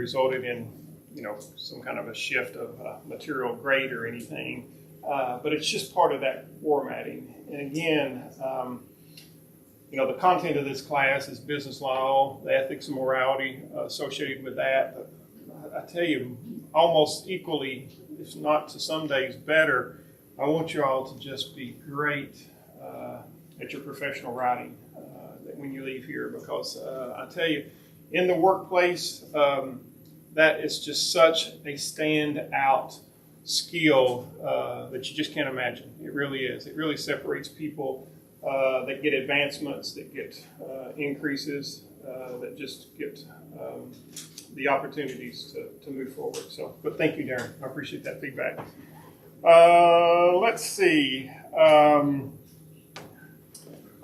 resulted in, some kind of a shift of material grade or anything. But it's just part of that formatting. And again, the content of this class is business law, the ethics and morality associated with that. But I tell you, almost equally, if not to some days better, I want you all to just be great at your professional writing when you leave here, because I tell you, in the workplace, that is just such a standout skill that you just can't imagine. It really is. It really separates people that get advancements, that get increases, that just get the opportunities to move forward. So, but thank you, Darren. I appreciate that feedback. Let's see.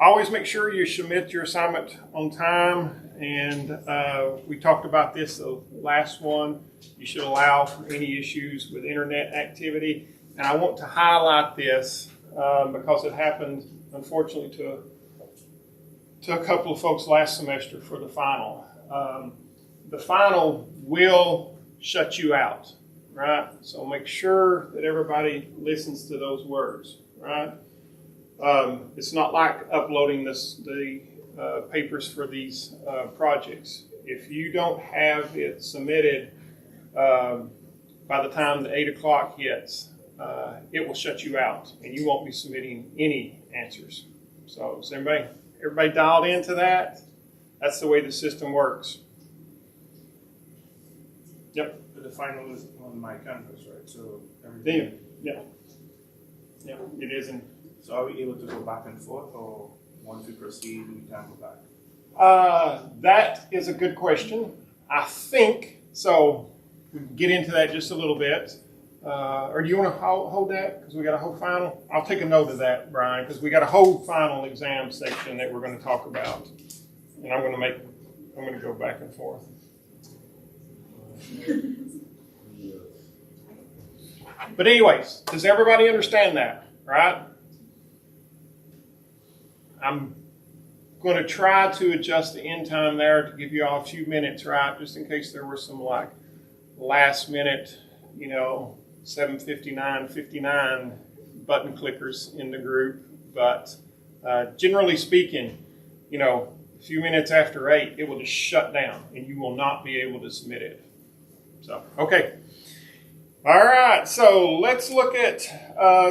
Always make sure you submit your assignment on time. And we talked about this the last one. You should allow for any issues with internet activity. And I want to highlight this because it happened, unfortunately, to a couple of folks last semester for the final. The final will shut you out, right? So make sure that everybody listens to those words, right? It's not like uploading the papers for these projects. If you don't have it submitted by the time the 8 o'clock hits, it will shut you out and you won't be submitting any answers. So is everybody dialed into that? That's the way the system works. Yep. But the final is on my campus, right? So everything. Yeah, it isn't. So are we able to go back and forth, or once we proceed, we can go back? That is a good question. I think so. We can get into that just a little bit. Or do you want to hold that? Because we got a whole final. I'll take a note of that, Brian, because we got a whole final exam section that we're going to talk about, and I'm going to go back and forth. But anyways, does everybody understand that, right? I'm going to try to adjust the end time there to give you all a few minutes, right? Just in case there were some like last minute, 7:59, 59 button clickers in the group. But generally speaking, a few minutes after 8, it will just shut down and you will not be able to submit it. So, okay. All right, so let's look at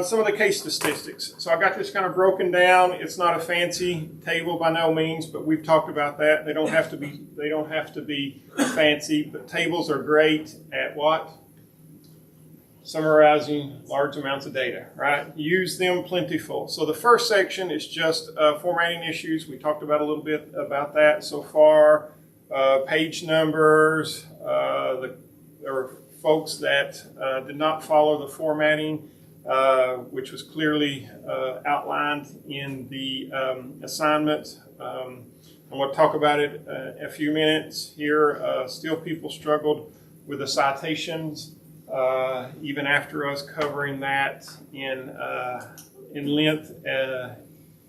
some of the case statistics. So I've got this kind of broken down. It's not a fancy table by no means, but we've talked about that. They don't have to be fancy, but tables are great at what? Summarizing large amounts of data, right? Use them plentiful. So the first section is just formatting issues. We talked about a little bit about that so far. Page numbers, there were folks that did not follow the formatting, which was clearly outlined in the assignment. I'm going to talk about it in a few minutes here. Still, people struggled with the citations, even after us covering that in length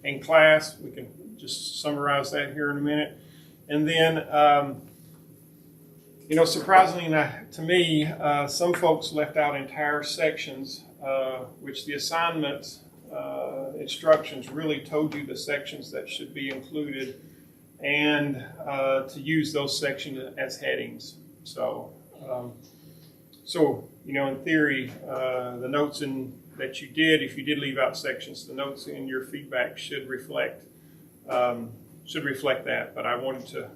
in class. We can just summarize that here in a minute. And then surprisingly to me, some folks left out entire sections, which the assignment instructions really told you the sections that should be included and to use those sections as headings. So, in theory, the notes that you did, if you did leave out sections, the notes in your feedback should reflect that. But I wanted to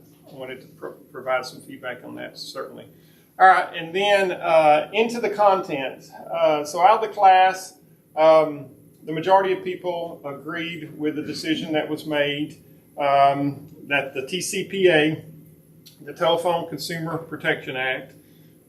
provide some feedback on that, certainly. All right, and then into the content. So out of the class, the majority of people agreed with the decision that was made that the TCPA, the Telephone Consumer Protection Act,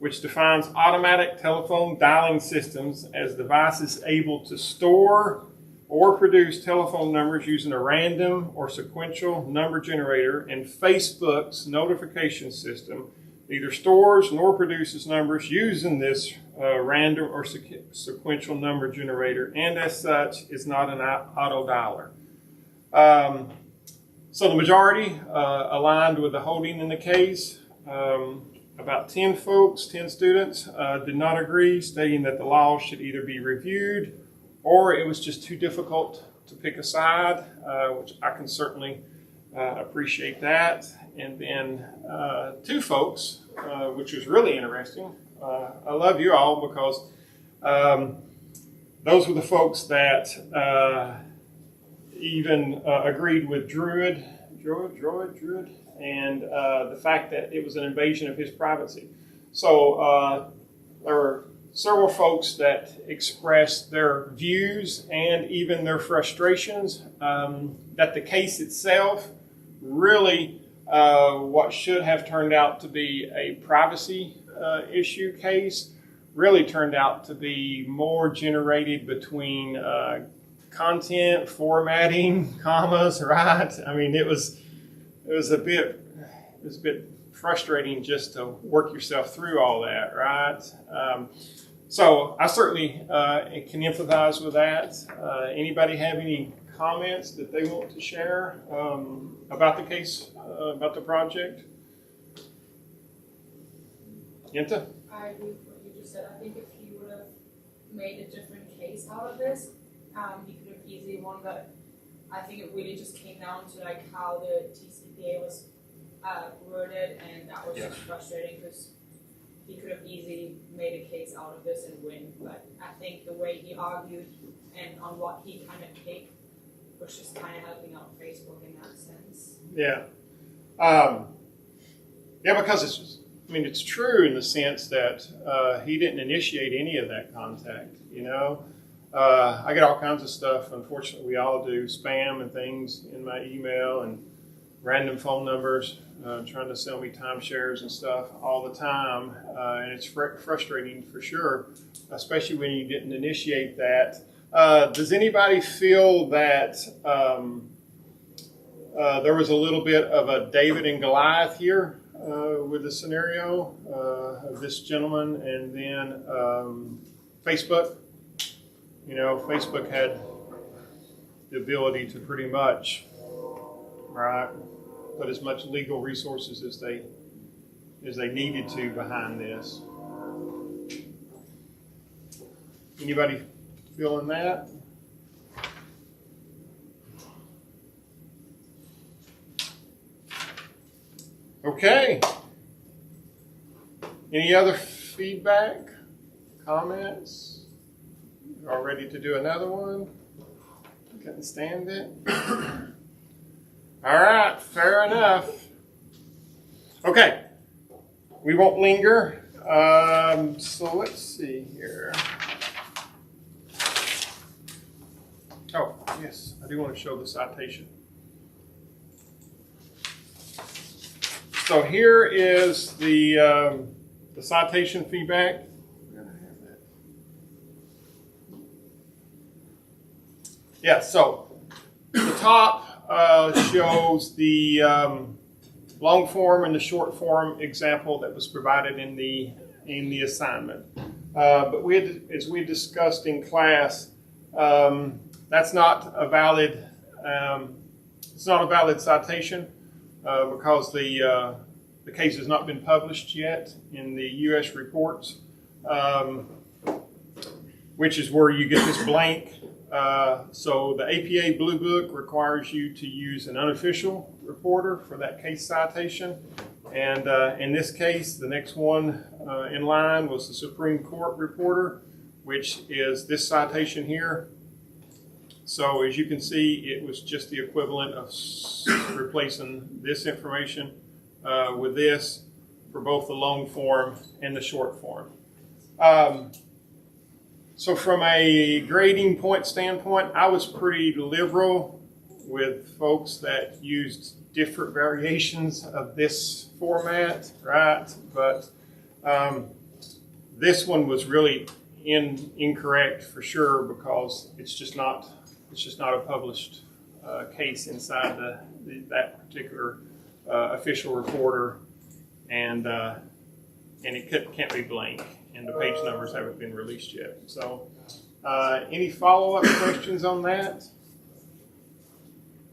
which defines automatic telephone dialing systems as devices able to store or produce telephone numbers using a random or sequential number generator, and Facebook's notification system neither stores nor produces numbers using this random or sequential number generator, and as such is not an auto dialer. So the majority aligned with the holding in the case. about 10 folks, 10 students, did not agree, stating that the law should either be reviewed or it was just too difficult to pick a side, which I can certainly appreciate that. And then 2 folks, which was really interesting. I love you all because those were the folks that even agreed with Druid, and the fact that it was an invasion of his privacy. So there were several folks that expressed their views and even their frustrations that the case itself really what should have turned out to be a privacy issue case really turned out to be more generated between content, formatting, commas, right? I mean, it was a bit frustrating just to work yourself through all that, right? So I certainly can empathize with that. Anybody have any comments that they want to share about the case, about the project? Yenta? I agree with what you just said. I think if he would have made a different case out of this, he could have easily won, but I think it really just came down to like how the TCPA was worded, and that was just frustrating because he could have easily made a case out of this and win. But I think the way he argued and on what he kind of picked was just kind of helping out Facebook in that sense. Yeah. Yeah, because it's true in the sense that he didn't initiate any of that contact, you know. I get all kinds of stuff, unfortunately we all do, spam and things in my email and random phone numbers trying to sell me timeshares and stuff all the time. And it's frustrating for sure, especially when you didn't initiate that. Does anybody feel that there was a little bit of a David and Goliath here with the scenario of this gentleman and then Facebook? You know, Facebook had the ability to pretty much, right, put as much legal resources as they needed to behind this. Anybody feeling that? Okay. Any other feedback, comments? Y'all ready to do another one? Couldn't stand it. All right, fair enough. Okay, we won't linger. So let's see here. Oh, yes, I do want to show the citation. So here is the citation feedback. Yeah, so the top shows the long form and the short form example that was provided in the assignment. But as we discussed in class, that's not a valid. It's not a valid citation because the case has not been published yet in the U.S. reports, which is where you get this blank. So the APA Blue Book requires you to use an unofficial reporter for that case citation. And in this case, the next one in line was the Supreme Court reporter, which is this citation here. So as you can see, it was just the equivalent of replacing this information with this for both the long form and the short form. So from a grading point standpoint, I was pretty liberal with folks that used different variations of this format, right? But this one was really incorrect for sure because it's just not a published case inside that particular official reporter, and it can't be blank. And the page numbers haven't been released yet. So any follow-up questions on that?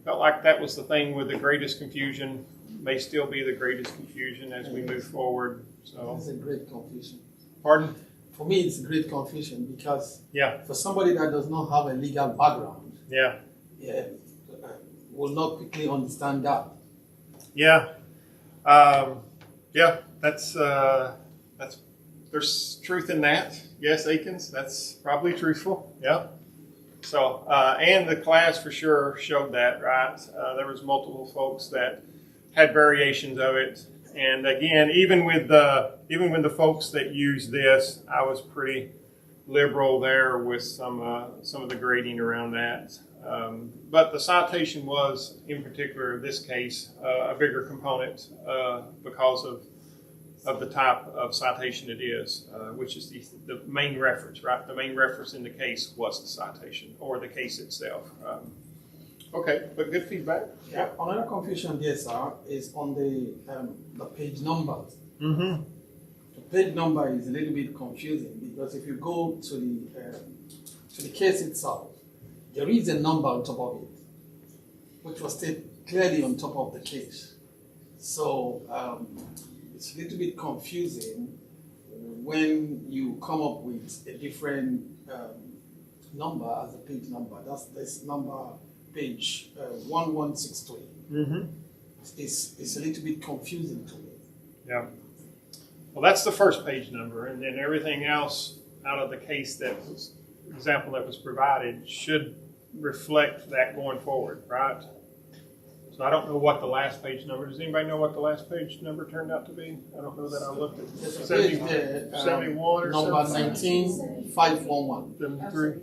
Felt like that was the thing with the greatest confusion, may still be the greatest confusion as we move forward So, It's a great confusion. pardon? For me, it's a great confusion because Yeah, for somebody that does not have a legal background, yeah, will not quickly understand that. yeah. Yeah, that's there's truth in that. Yes, Aikens, that's probably truthful. Yeah. So, and the class for sure showed that, right? There was multiple folks that had variations of it. And again, even with the folks that use this, I was pretty liberal there with some of the grading around that. But the citation was, in particular, in this case, a bigger component because of the type of citation it is, which is the main reference, right? The main reference in the case was the citation or the case itself. Okay, but good feedback. Yeah. Another confusion there, sir, is on the page numbers. Mm-hmm. The page number is a little bit confusing because if you go to the case itself, there is a number on top of it, which was stated clearly on top of the case. So it's a little bit confusing when you come up with a different number as a page number. That's this number, page 1163. Mm-hmm. It's a little bit confusing to me. Yeah. Well, that's the first page number, and then everything else out of the case example that was provided should reflect that going forward, right? So I don't know what the last page number. Does anybody know what the last page number turned out to be? I don't know that I looked at There's a 70, page there, 71 or number something. 19511. 73.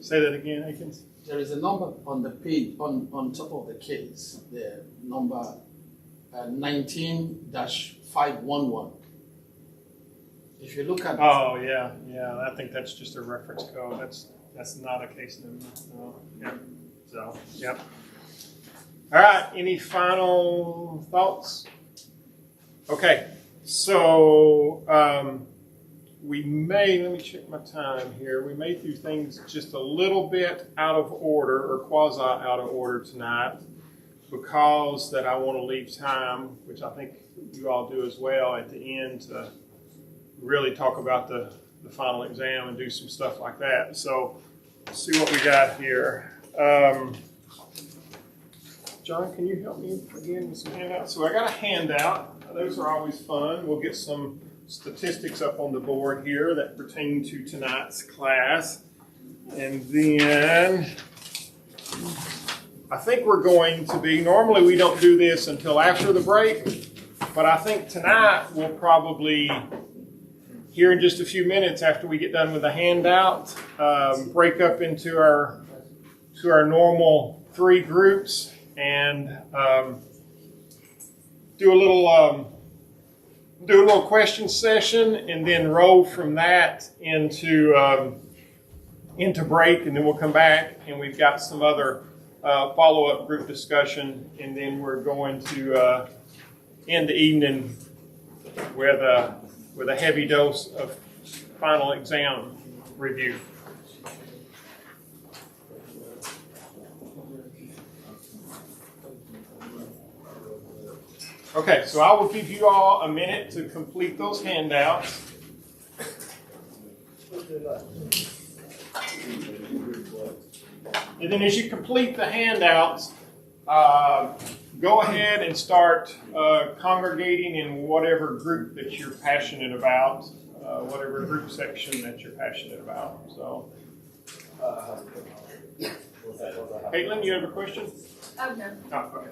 Say that again, Aikens. There is a number on the page on top of the case, the number 19-511. If you look at Oh yeah. I think that's just a reference code. That's not a case number. No. Yeah. So yep. All right. Any final thoughts? Okay. So let me check my time here. We may do things just a little bit out of order or quasi out of order tonight because that I want to leave time, which I think you all do as well, at the end to really talk about the final exam and do some stuff like that. So let's see what we got here. John, can you help me again with some handouts? So I got a handout. Those are always fun. We'll get some statistics up on the board here that pertain to tonight's class. And then I think we're going to be, normally we don't do this until after the break, but I think tonight we'll probably, here in just a few minutes after we get done with the handout, break up into our normal 3 groups and do a little question session, and then roll from that into break, and then we'll come back and we've got some other follow-up group discussion, and then we're going to end the evening with a heavy dose of final exam review. Okay, so I will give you all a minute to complete those handouts. And then as you complete the handouts, go ahead and start congregating in whatever group that you're passionate about, whatever group section that you're passionate about. So, Caitlin, you have a question? Oh, no. Oh, okay.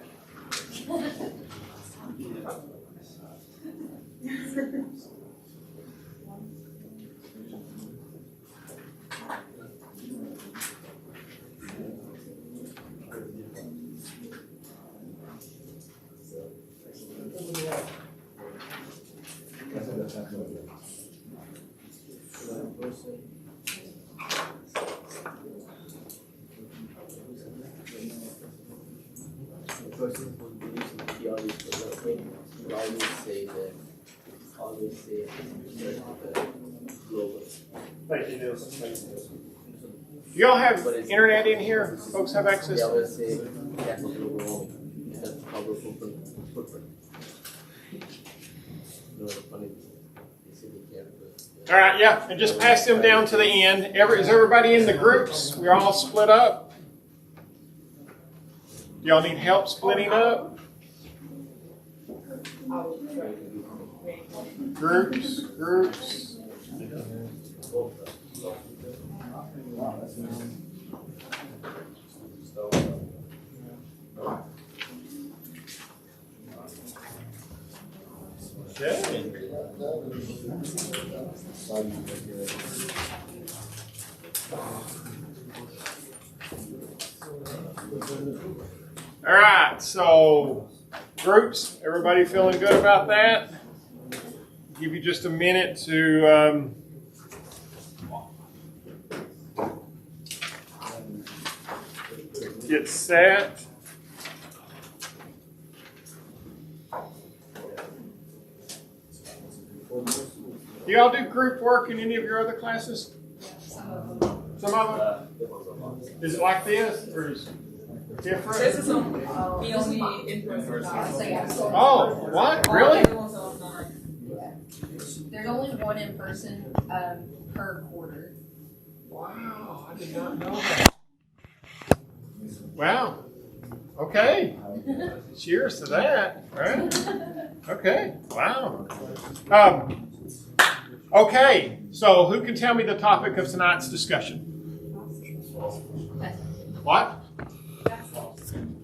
Thank you, Nelson. Do y'all have internet in here? Folks have access? All right, yeah, and just pass them down to the end. Is everybody in the groups? We're all split up. Y'all need help splitting up? Groups. Okay. All right, so groups, everybody feeling good about that? Give you just a minute to get set. Do y'all do group work in any of your other classes? Some of them? Is it like this, or is it different? This is the only in-person class. Oh, what? Really? There's only one in person per quarter. Wow, I did not know that. Wow. Okay. Cheers to that, right? Okay. Wow. Okay, so who can tell me the topic of tonight's discussion? What?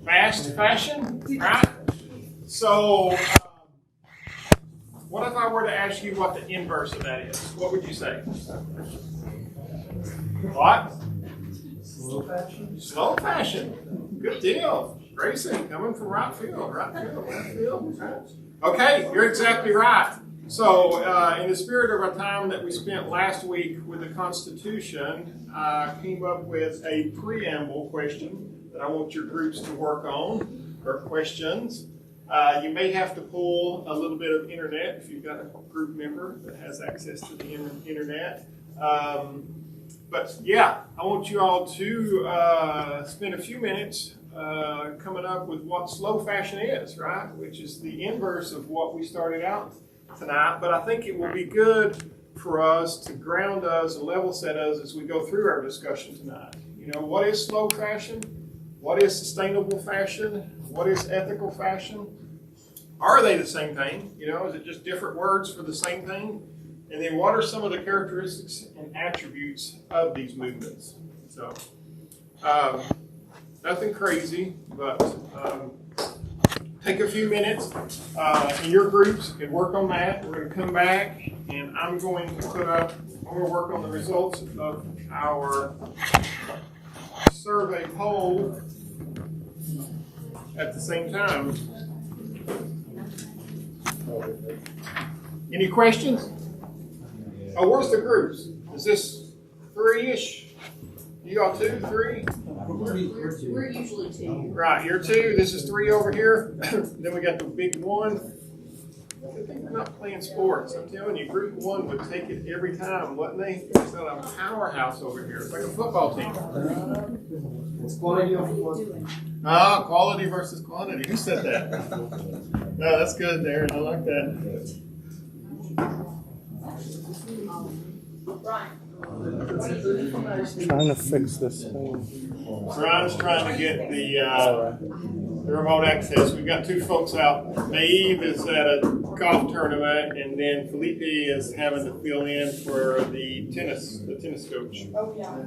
Fast fashion, right? So, what if I were to ask you what the inverse of that is? What would you say? What? Slow fashion. Slow fashion. Good deal. Gracie, coming from right field. Right? Okay, you're exactly right. So, in the spirit of our time that we spent last week with the Constitution, I came up with a preamble question that I want your groups to work on, or questions. You may have to pull a little bit of internet if you've got a group member that has access to the internet. But yeah, I want you all to spend a few minutes coming up with what slow fashion is, right? Which is the inverse of what we started out tonight. But I think it will be good for us to ground us and level set us as we go through our discussion tonight. You know, what is slow fashion? What is sustainable fashion? What is ethical fashion? Are they the same thing? You know, is it just different words for the same thing? And then what are some of the characteristics and attributes of these movements? So, nothing crazy, but take a few minutes in your groups and work on that. We're going to come back and I'm going to work on the results of our survey poll at the same time. Any questions? Oh, where's the groups? Is this 3-ish? You got 2, 3? We're usually 2. Right, you're 2. This is 3 over here. Then we got the big 1. I think they're not playing sports. I'm telling you, group 1 would take it every time, wouldn't they? It's not a powerhouse over here. It's like a football team. It's quality of work. Ah, quality versus quantity. Who said that? No, that's good, Darren. I like that. Trying to fix this thing. Brian's trying to get the remote access. We've got 2 folks out. Maeve is at a golf tournament, and then Felipe is having to fill in for the tennis coach. Oh, yeah.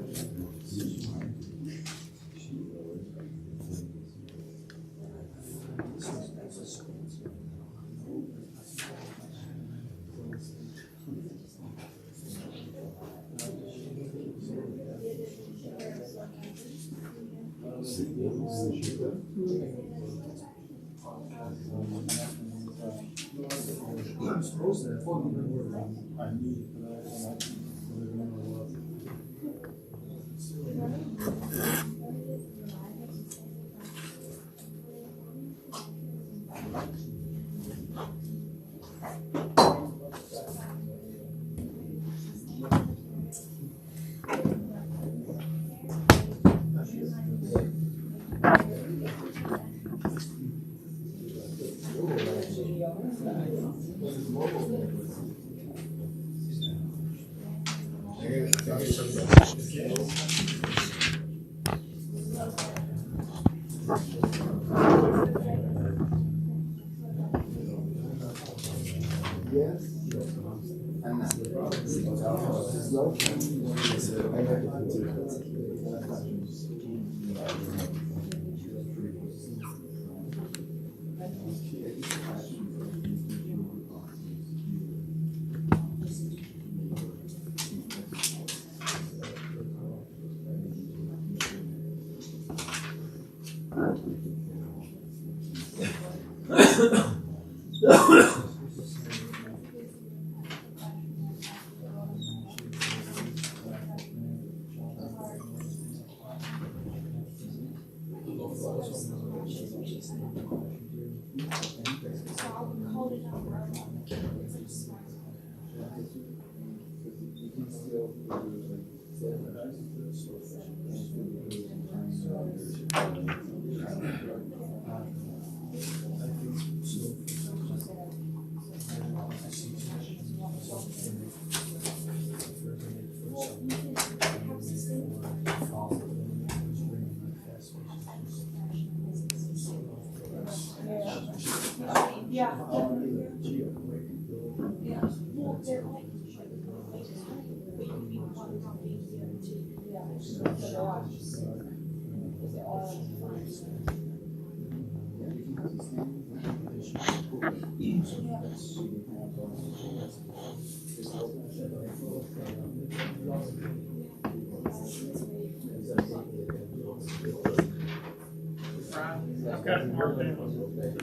I've got it marked down.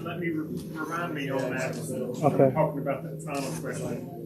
Let me remind me on that. Okay. Talking about that final question.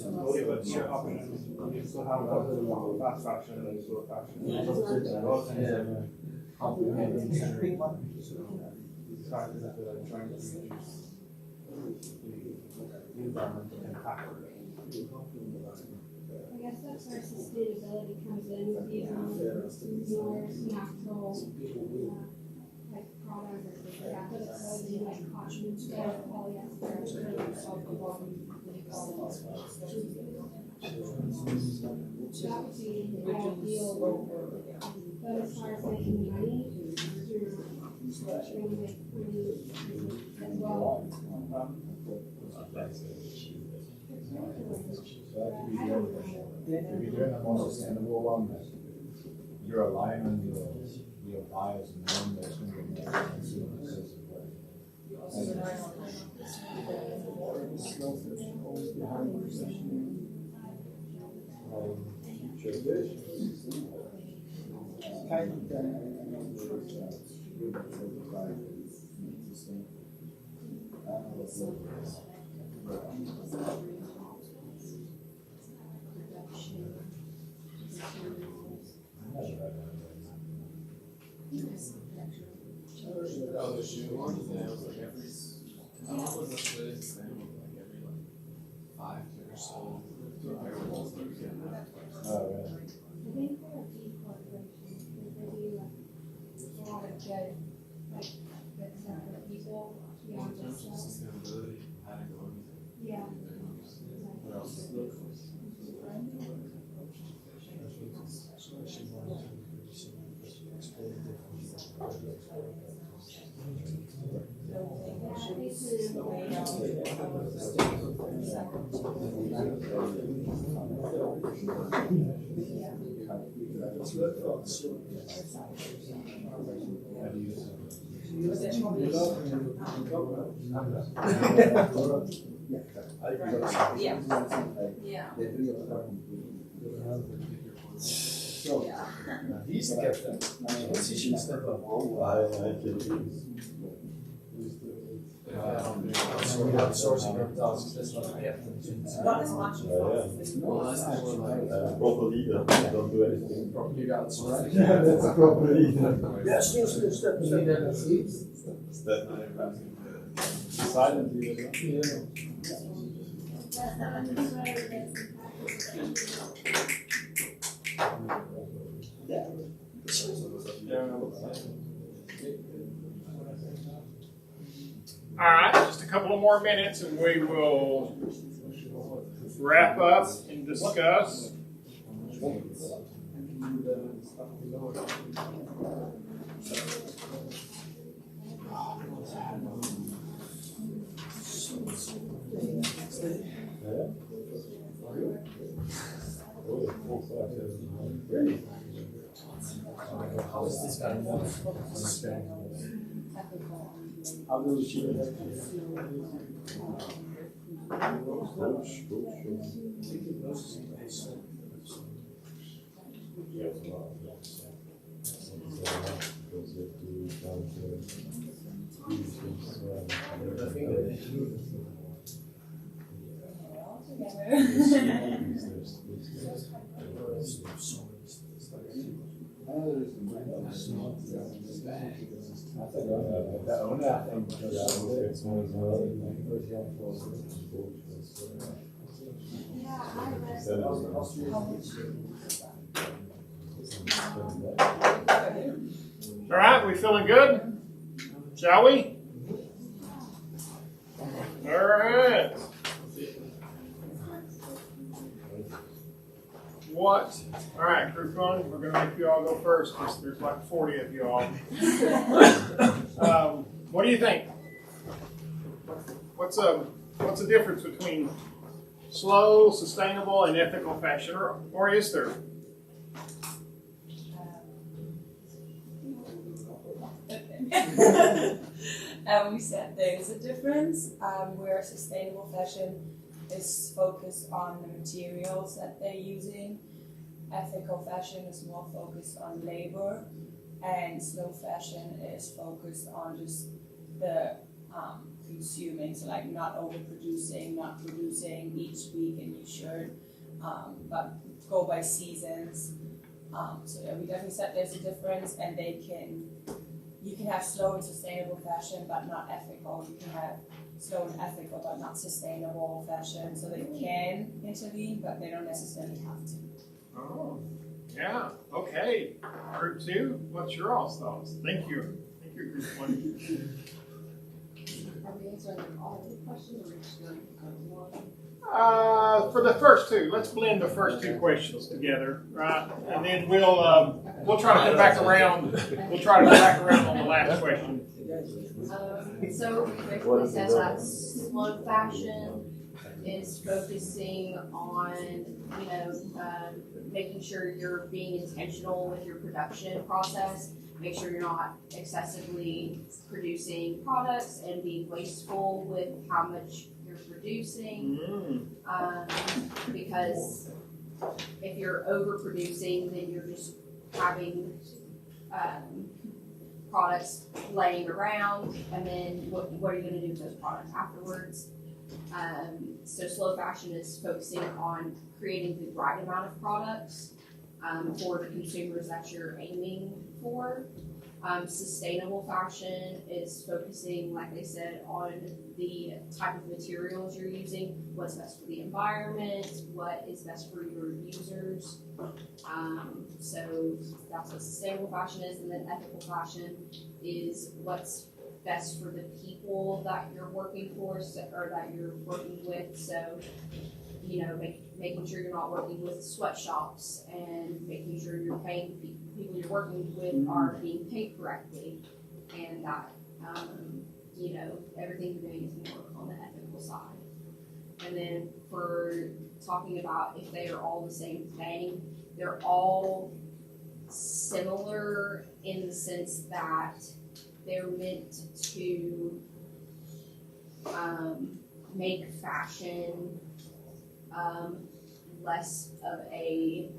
But you're up and you still have fast fashion and then slow fashion. Factors that we're like trying to reduce the environmental impact. I guess that's where sustainability comes in with these more natural like products. Yeah, but it's clothing like cotton or polyester. That would be ideal. But as far as making money, trying to make money as well. If you're doing a more sustainable one, you're aligning your buyers and them that's going to be more consumers. I think they're a B corporation. They do like a lot of good, like good stuff for people. Yeah, just Sustainability, how to go. yeah. Yeah. Yeah. He's the captain. He should step up. Outsourcing our tasks, that's not the captain. Not as much. Proper leader, don't do anything. Properly outsourcing. That's a proper leader. Yes, step. Step. Silent leader. All right, just a couple of more minutes and we will wrap up and discuss. How is this guy? How will she All right, we feeling good? Shall we? All right. What? All right, group one, we're going to make you all go first because there's like 40 of you all. What do you think? What's the difference between slow, sustainable, and ethical fashion, or is there? We said there's a difference where sustainable fashion is focused on the materials that they're using. Ethical fashion is more focused on labor, and slow fashion is focused on just the consuming, so like not overproducing, not producing each week, and you should, but go by seasons. So yeah, we definitely said there's a difference, and you can have slow and sustainable fashion, but not ethical. You can have slow and ethical, but not sustainable fashion. So they can intervene, but they don't necessarily have to. Oh, yeah, okay. Group 2, what's your all's thoughts? Thank you. Thank you, Group 1. Are we answering all the questions, or are we just going to one? For the first 2, let's blend the first 2 questions together, right? And then we'll try to come back around. We'll try to come back around on the last question. So it says that slow fashion is focusing on, making sure you're being intentional with your production process. Make sure you're not excessively producing products and being wasteful with how much you're producing. Because if you're overproducing, then you're just having products laying around, and then what are you going to do with those products afterwards? So slow fashion is focusing on creating the right amount of products for the consumers that you're aiming for. Sustainable fashion is focusing, like I said, on the type of materials you're using, what's best for the environment, what is best for your users. So that's what sustainable fashion is, and then ethical fashion is what's best for the people that you're working for, or that you're working with. So, making sure you're not working with sweatshops, and making sure you're paying people you're working with are being paid correctly, and that everything you're doing is more on the ethical side. And then for talking about if they are all the same thing, they're all similar in the sense that they're meant to make fashion less of a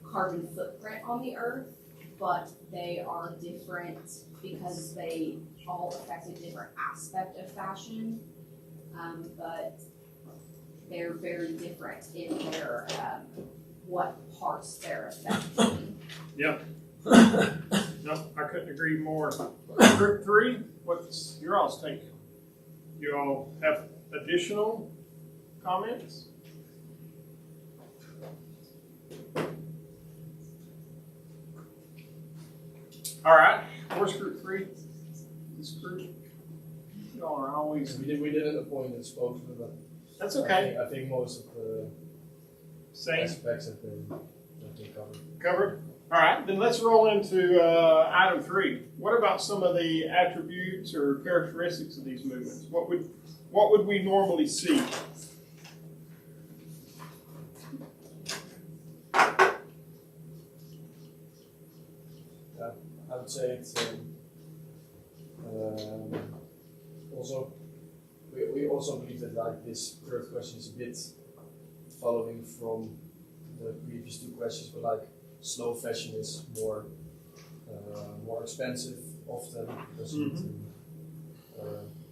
carbon footprint on the earth, but they are different because they all affect a different aspect of fashion, but they're very different in their what parts they're affecting. Yep. No, I couldn't agree more. Group 3, what's your all's take? You all have additional comments? All right, where's Group 3? This group, y'all are always. We didn't appoint a spokesman, but that's okay. I think most of the same aspects have been covered. Covered? All right, then let's roll into item 3. What about some of the attributes or characteristics of these movements? What would we normally see? I would say it's also we also believe that like this third question is a bit following from the previous 2 questions, but like slow fashion is more expensive often because you need to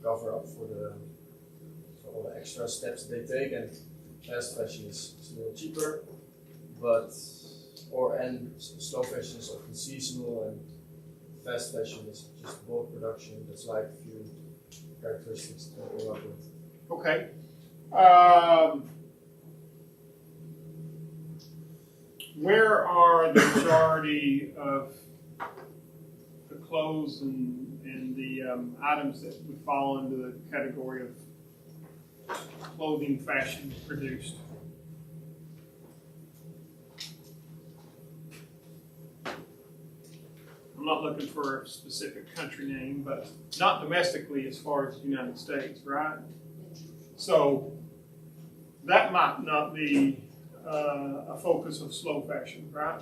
cover up for all the extra steps they take, and fast fashion is a little cheaper, but slow fashion is often seasonal, and fast fashion is just bulk production. That's like a few characteristics to go up with. Okay. Where are the majority of the clothes and the items that would fall into the category of clothing fashion produced? I'm not looking for a specific country name, but not domestically as far as the United States, right? So that might not be a focus of slow fashion, right?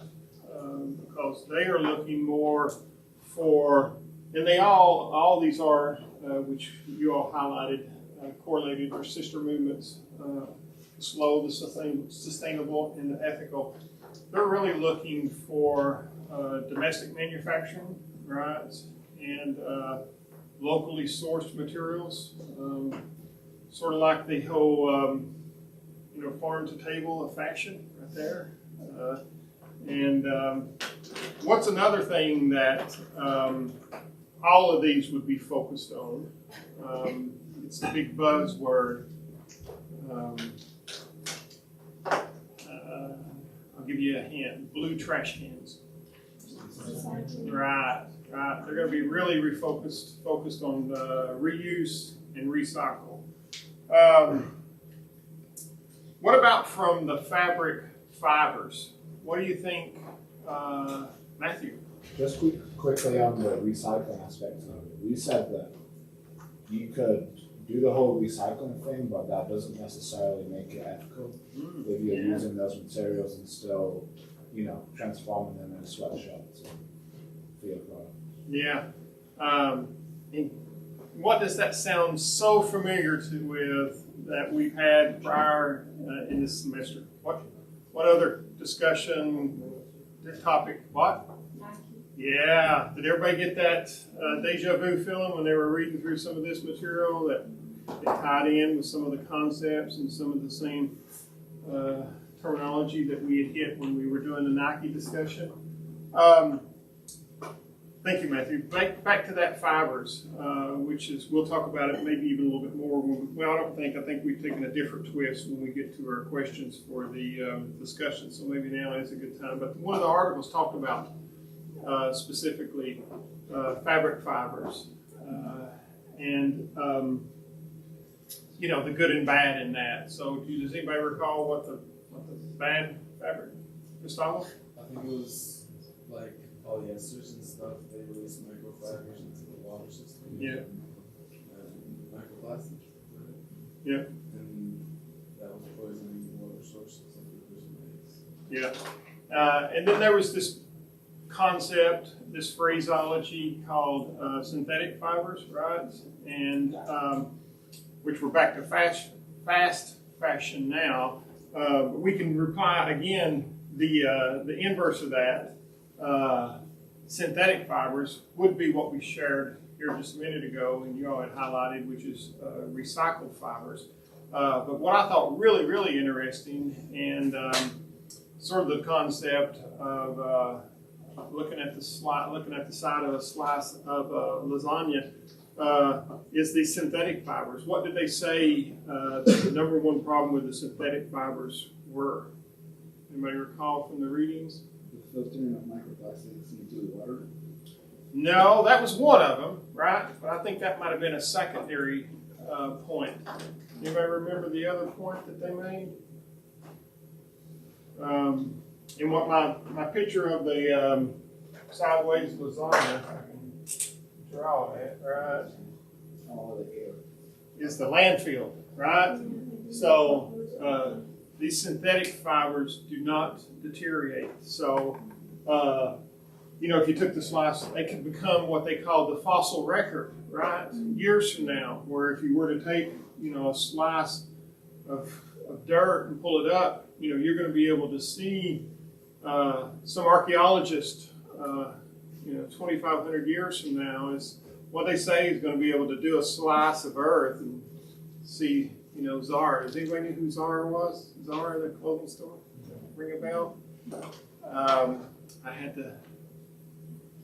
Because they are looking more for, and all these are, which you all highlighted, correlated or sister movements, slow, the sustainable, and the ethical. They're really looking for domestic manufacturing, right? And locally sourced materials, sort of like the whole, farm to table of fashion right there. What's another thing that all of these would be focused on? It's a big buzzword. I'll give you a hint. Blue trash cans. Right. They're going to be really focused on reuse and recycle. What about from the fabric fibers? What do you think, Matthew? Just quickly on the recycling aspect of it, we said that you could do the whole recycling thing, but that doesn't necessarily make it ethical if you're using those materials and still, transforming them in a sweatshop for your product. Yeah. What does that sound so familiar with that we've had prior in this semester? What other discussion, topic? What? Yeah. Did everybody get that deja vu feeling when they were reading through some of this material that it tied in with some of the concepts and some of the same terminology that we had hit when we were doing the Nike discussion? Thank you, Matthew. Back to that fibers, which is, we'll talk about it maybe even a little bit more. I think we've taken a different twist when we get to our questions for the discussion, so maybe now is a good time. But one of the articles talked about specifically fabric fibers and the good and bad in that. So does anybody recall what the bad fabric, Gustavo? I think it was like polyesters and stuff. They release microfibers into the water system. Yeah. And microplastics. Right? Yeah. And that was poisoning water sources like rivers and lakes. Yeah. And then there was this concept, this phraseology called synthetic fibers, right? And which we're back to fast fashion now. But we can reply again, the inverse of that. Synthetic fibers would be what we shared here just a minute ago and you all had highlighted, which is recycled fibers. But what I thought really, really interesting and sort of the concept of looking at the side of a slice of lasagna is these synthetic fibers. What did they say the number one problem with the synthetic fibers were? Anybody recall from the readings? The filtering of microplastics into the water. No, that was one of them, right? But I think that might have been a secondary point. Anybody remember the other point that they made? And what my picture of the sideways lasagna, I can draw it, right? Is the landfill, right? So these synthetic fibers do not deteriorate. So, if you took the slice, they could become what they call the fossil record, right? Years from now, where if you were to take, a slice of dirt and pull it up, you're going to be able to see some archaeologists, 2,500 years from now is what they say is going to be able to do a slice of earth and see, Zara. Does anybody know who Zara was? Zara, the clothing store? Ring a bell? I had to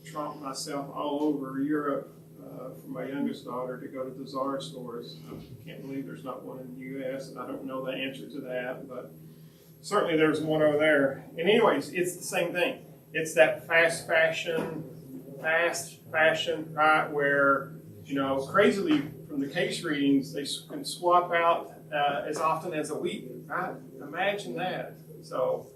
tromp myself all over Europe for my youngest daughter to go to the Zara stores. I can't believe there's not one in the U.S., and I don't know the answer to that, but certainly there's one over there. And anyways, it's the same thing. It's that fast fashion, right, where, crazily from the case readings, they can swap out as often as a week, right? Imagine that. So,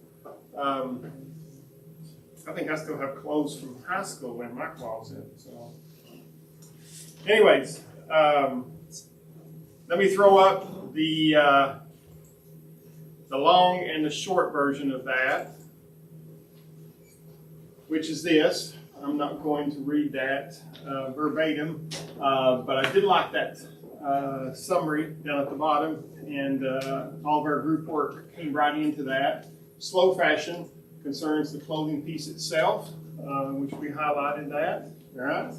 I think I still have clothes from high school in my closet. So, anyways, let me throw up the long and the short version of that, which is this. I'm not going to read that verbatim, but I did like that summary down at the bottom, and all of our group work came right into that. Slow fashion concerns the clothing piece itself, which we highlighted that, right?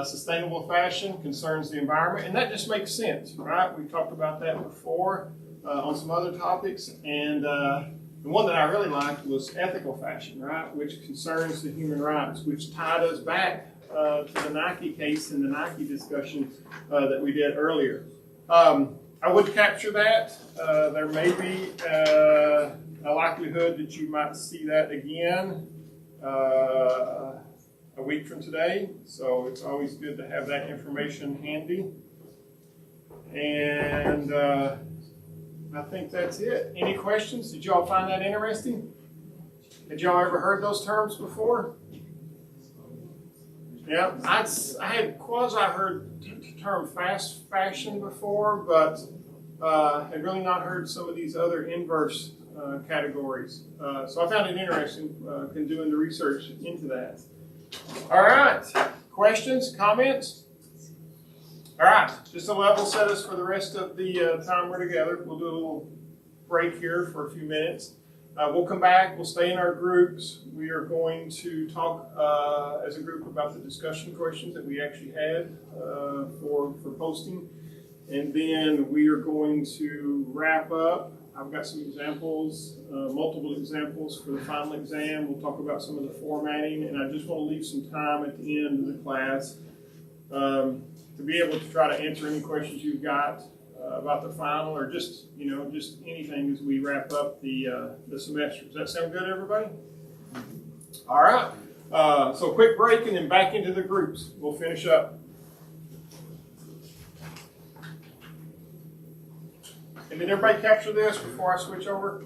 Sustainable fashion concerns the environment, and that just makes sense, right? We talked about that before on some other topics, and the one that I really liked was ethical fashion, right? Which concerns the human rights, which tied us back to the Nike case and the Nike discussion that we did earlier. I would capture that. There may be a likelihood that you might see that again a week from today. So it's always good to have that information handy. And I think that's it. Any questions? Did y'all find that interesting? Had y'all ever heard those terms before? Yeah, I had quasi-heard the term fast fashion before, but had really not heard some of these other inverse categories. So I found it interesting in doing the research into that. All right, questions, comments? All right, just to level set us for the rest of the time we're together. We'll do a little break here for a few minutes. We'll come back. We'll stay in our groups. We are going to talk as a group about the discussion questions that we actually had for posting. And then we are going to wrap up. I've got some examples, multiple examples for the final exam. We'll talk about some of the formatting. And I just want to leave some time at the end of the class to be able to try to answer any questions you've got about the final, or just anything as we wrap up the semester. Does that sound good, everybody? All right. So quick break and then back into the groups. We'll finish up. And did everybody capture this before I switch over?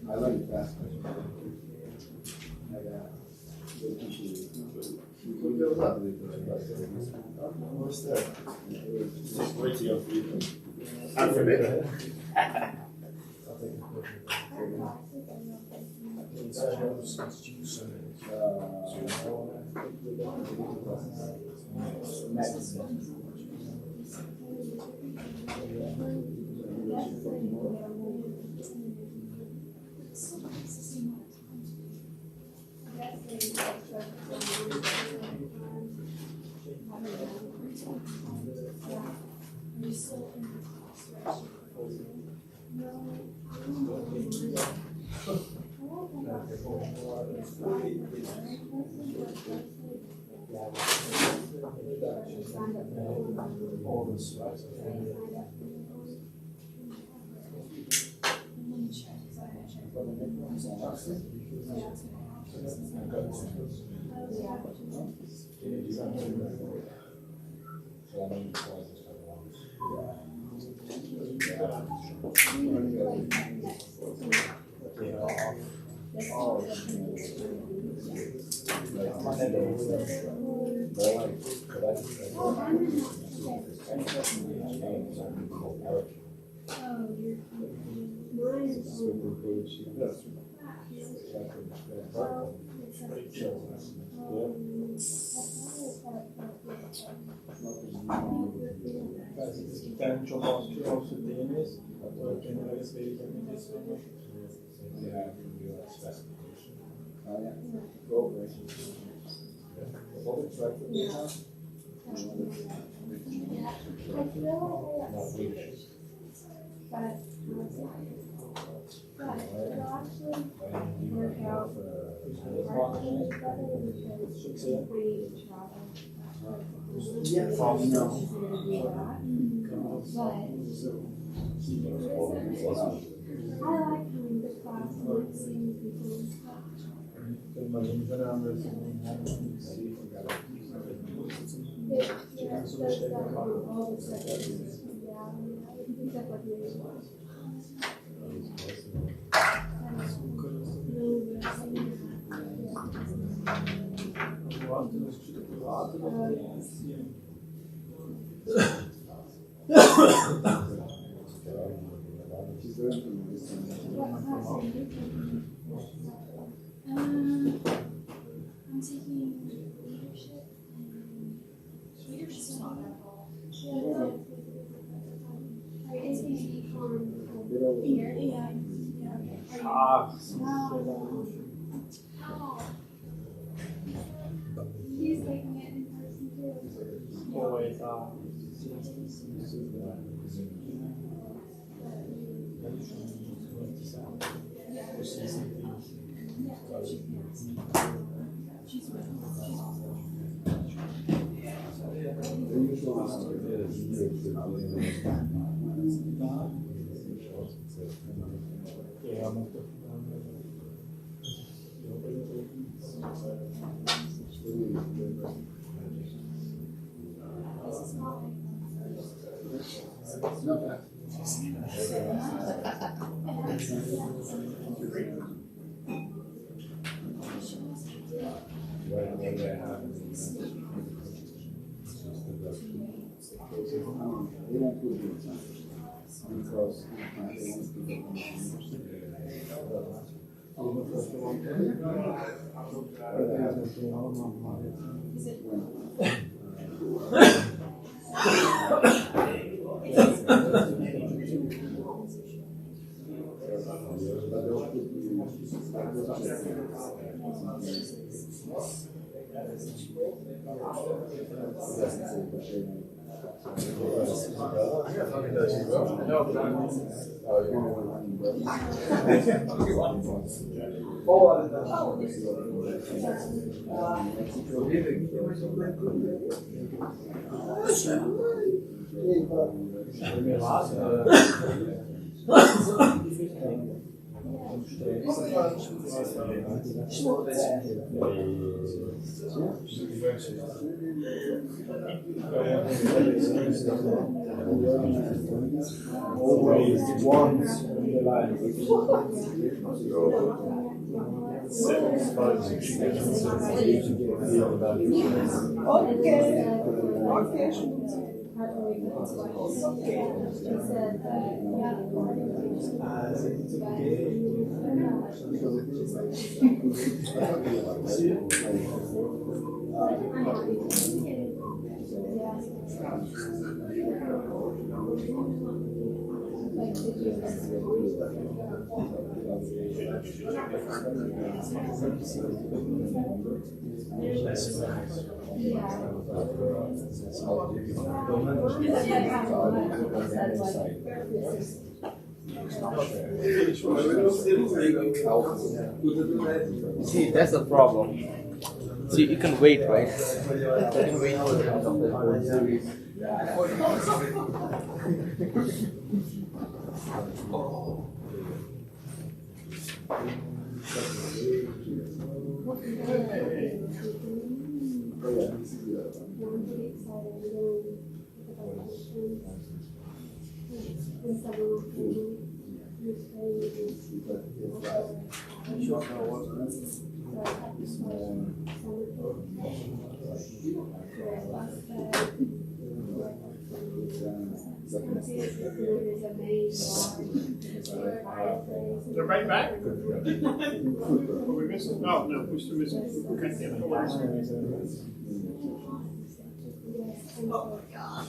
I like that. What's that? Just wait till you're free. I'm for that. He's up with me as well. I'm taking leadership and leadership's not that hard. Are you taking econ? Yeah. He's taking it in person too. Always once in the line. See, that's the problem. See, you can wait, right? You can wait for the end of the whole series. Is everybody back? Are we missing? Oh, no, we're still missing. Okay, yeah, no worries. Oh my God.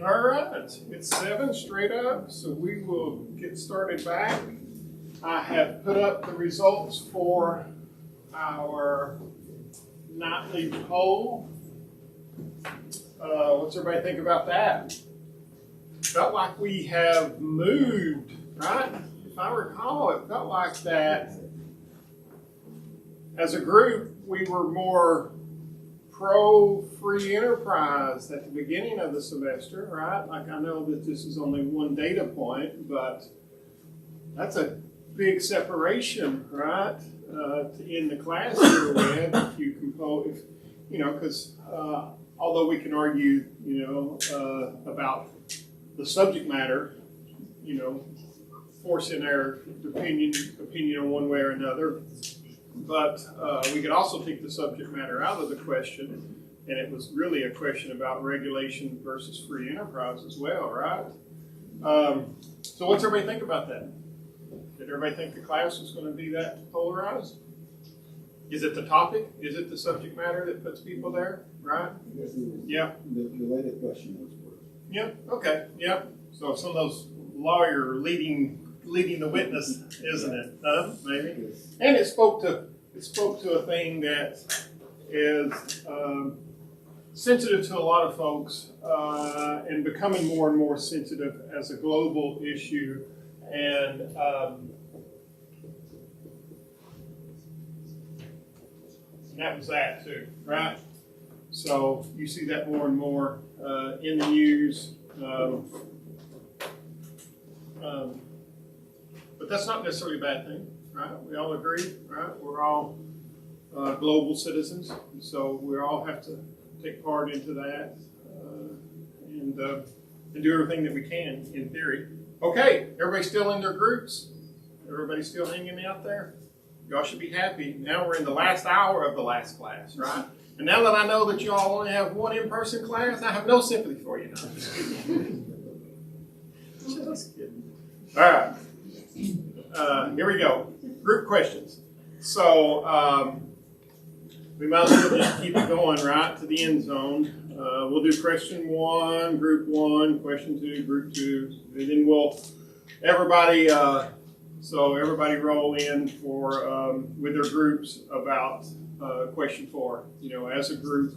All right, it's 7 straight up, so we will get started back. I have put up the results for our nightly poll. What's everybody think about that? Felt like we have moved, right? If I recall, it felt like that as a group, we were more pro-free enterprise at the beginning of the semester, right? Like, I know that this is only one data point, but that's a big separation, right? To end the class here with, if you compose, because although we can argue, about the subject matter, forcing our opinion on one way or another, but we could also take the subject matter out of the question, and it was really a question about regulation versus free enterprise as well, right? So what's everybody think about that? Did everybody think the class was going to be that polarized? Is it the topic? Is it the subject matter that puts people there, right? Yeah. The way the question was worded. Yep. Okay. Yep. So some of those lawyer leading the witness, isn't it? Maybe. And it spoke to a thing that is sensitive to a lot of folks and becoming more and more sensitive as a global issue. And that was that too, right? So you see that more and more in the news. But that's not necessarily a bad thing, right? We all agree, right? We're all global citizens, so we all have to take part into that and do everything that we can, in theory. Okay, everybody still in their groups? Everybody still hanging out there? Y'all should be happy. Now we're in the last hour of the last class, right? And now that I know that you all only have one in-person class, I have no sympathy for you now. Just kidding. All right. Here we go. Group questions. So we might as well just keep it going right to the end zone. We'll do question 1, group 1, question 2, group 2, and then we'll everybody roll in for with their groups about question 4. As a group,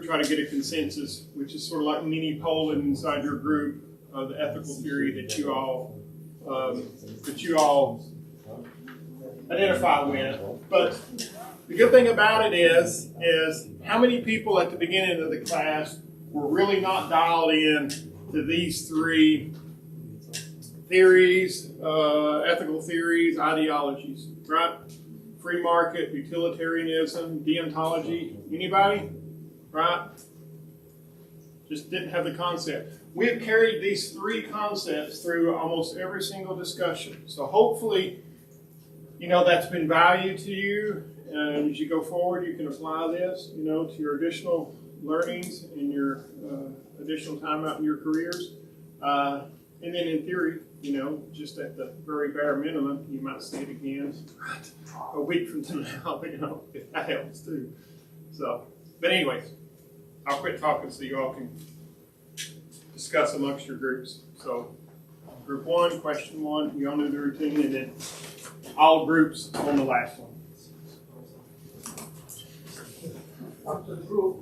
try to get a consensus, which is sort of like mini polling inside your group of the ethical theory that you all identify with. But the good thing about it is how many people at the beginning of the class were really not dialed in to these 3 theories, ethical theories, ideologies, right? Free market, utilitarianism, deontology. Anybody? Right? Just didn't have the concept. We have carried these 3 concepts through almost every single discussion. So hopefully, that's been value to you. And as you go forward, you can apply this, to your additional learnings and your additional time out in your careers. And then in theory, just at the very bare minimum, you might see it again a week from now, if that helps too. So, but anyways, I'll quit talking so you all can discuss amongst your groups. So, group 1, question 1, you all know the routine, and then all groups on the last one. After the group.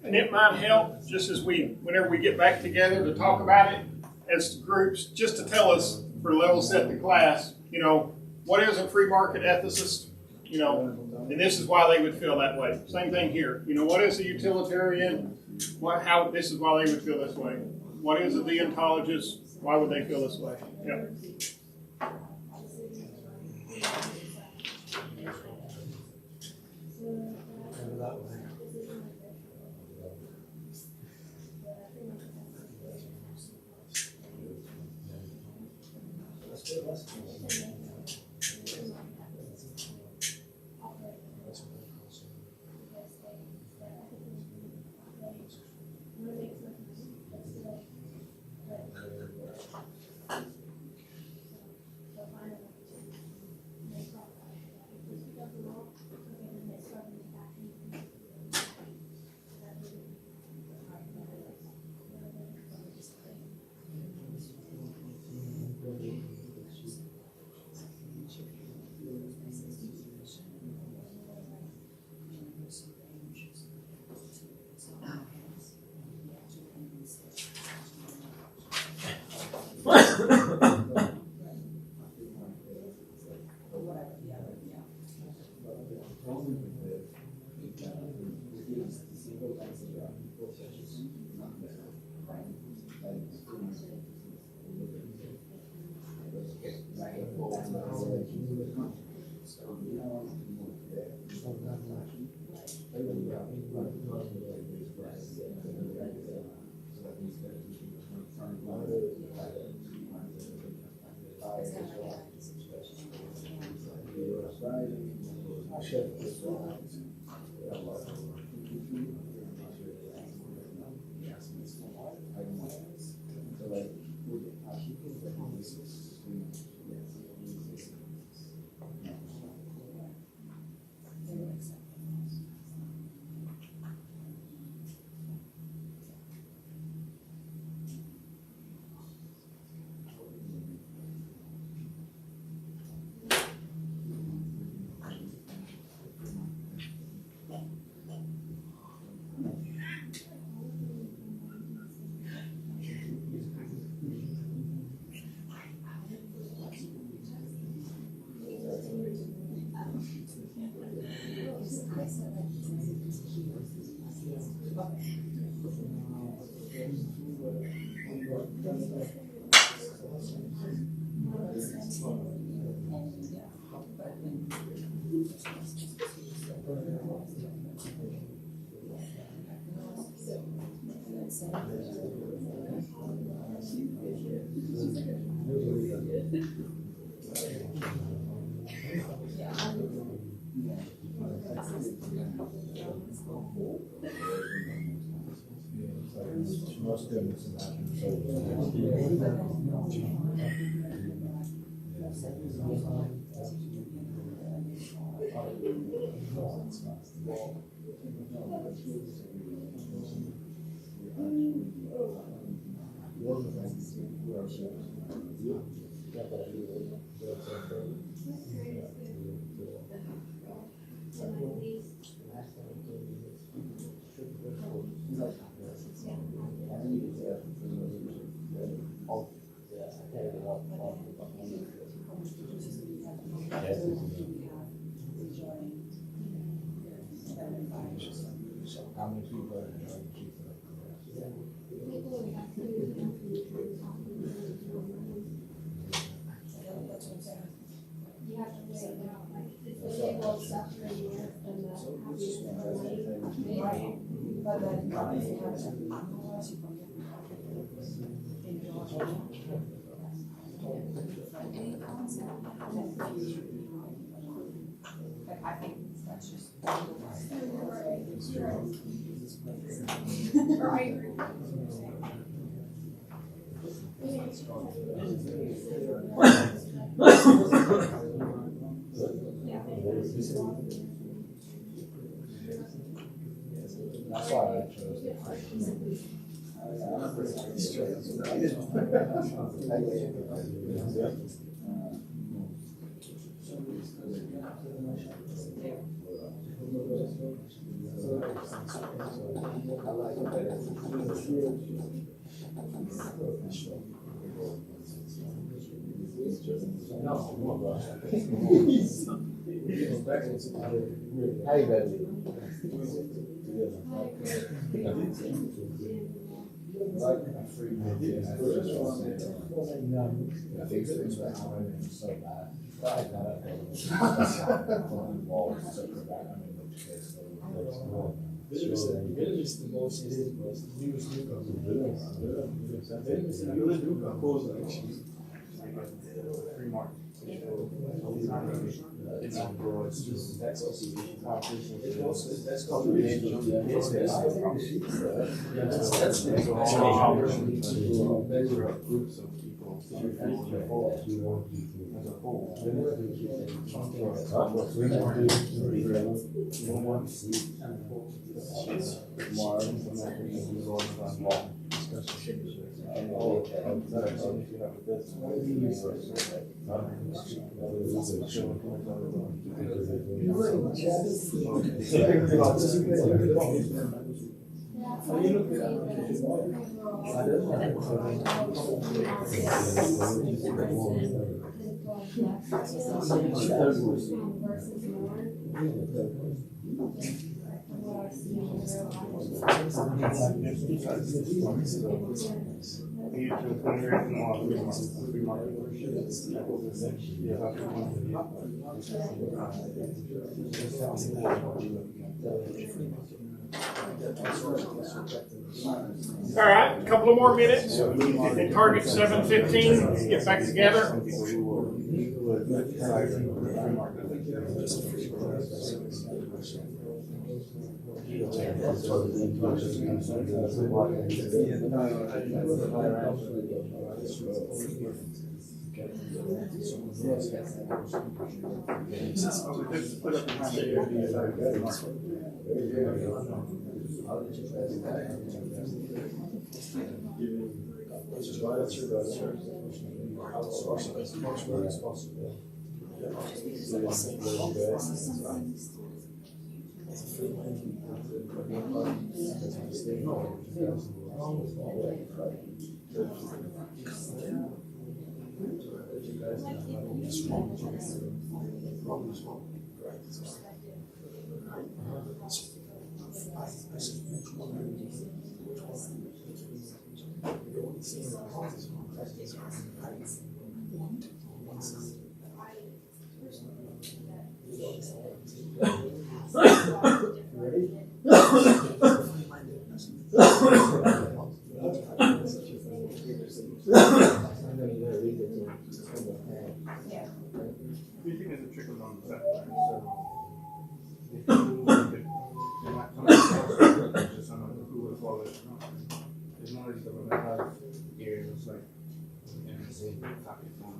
And it might help, just as whenever we get back together to talk about it as groups, just to tell us for level set the class, what is a free market ethicist? And this is why they would feel that way. Same thing here. What is a utilitarian? This is why they would feel this way. What is a deontologist? Why would they feel this way? Yep. How many people are enjoying pizza? You have to weigh it out, like, if the label is separating it, then the happiest everybody. But then. I think that's just. That's why I chose the Hey, baby. Like a free movie, I think things were happening so bad. I got involved, so back, I mean, which case Willen is de most nieuwe snoeker. Willen is de nieuwe snoeker. Free market. It's on broad. It's just that's also That's called groups of people as a whole. All right, a couple of more minutes. And target 7:15. Get back together. Everything is a trickle down effect, right? So who would follow it? There's no reason that we have here. It's like copy phone.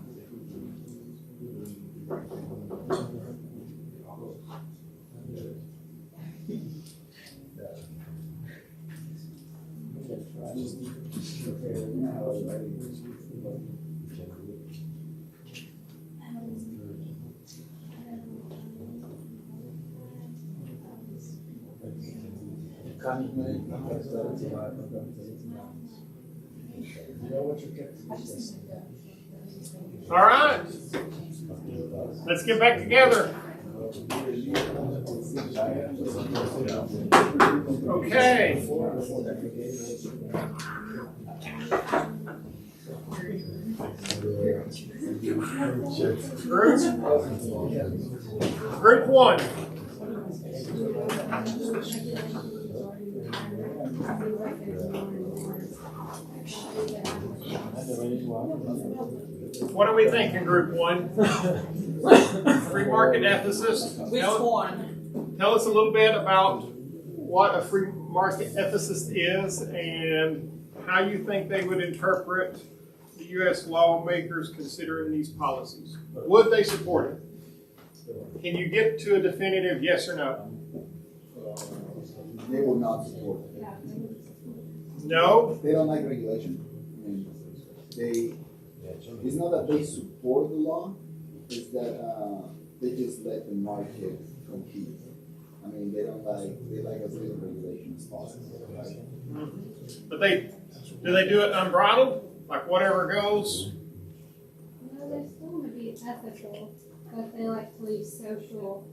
Kann ich mir nicht All right. Let's get back together. Okay. Group one. What are we thinking, group one? Free market ethicist. Which one? Tell us a little bit about what a free market ethicist is and how you think they would interpret the U.S. lawmakers considering these policies. Would they support it? Can you get to a definitive yes or no? They will not support it. No? They don't like regulation. I mean, it's not that they support the law, it's that they just let the market compete. I mean, they like as little regulation as possible, right? But do they do it unbridled? Like whatever goes? Well, they still want to be ethical, but they like to leave social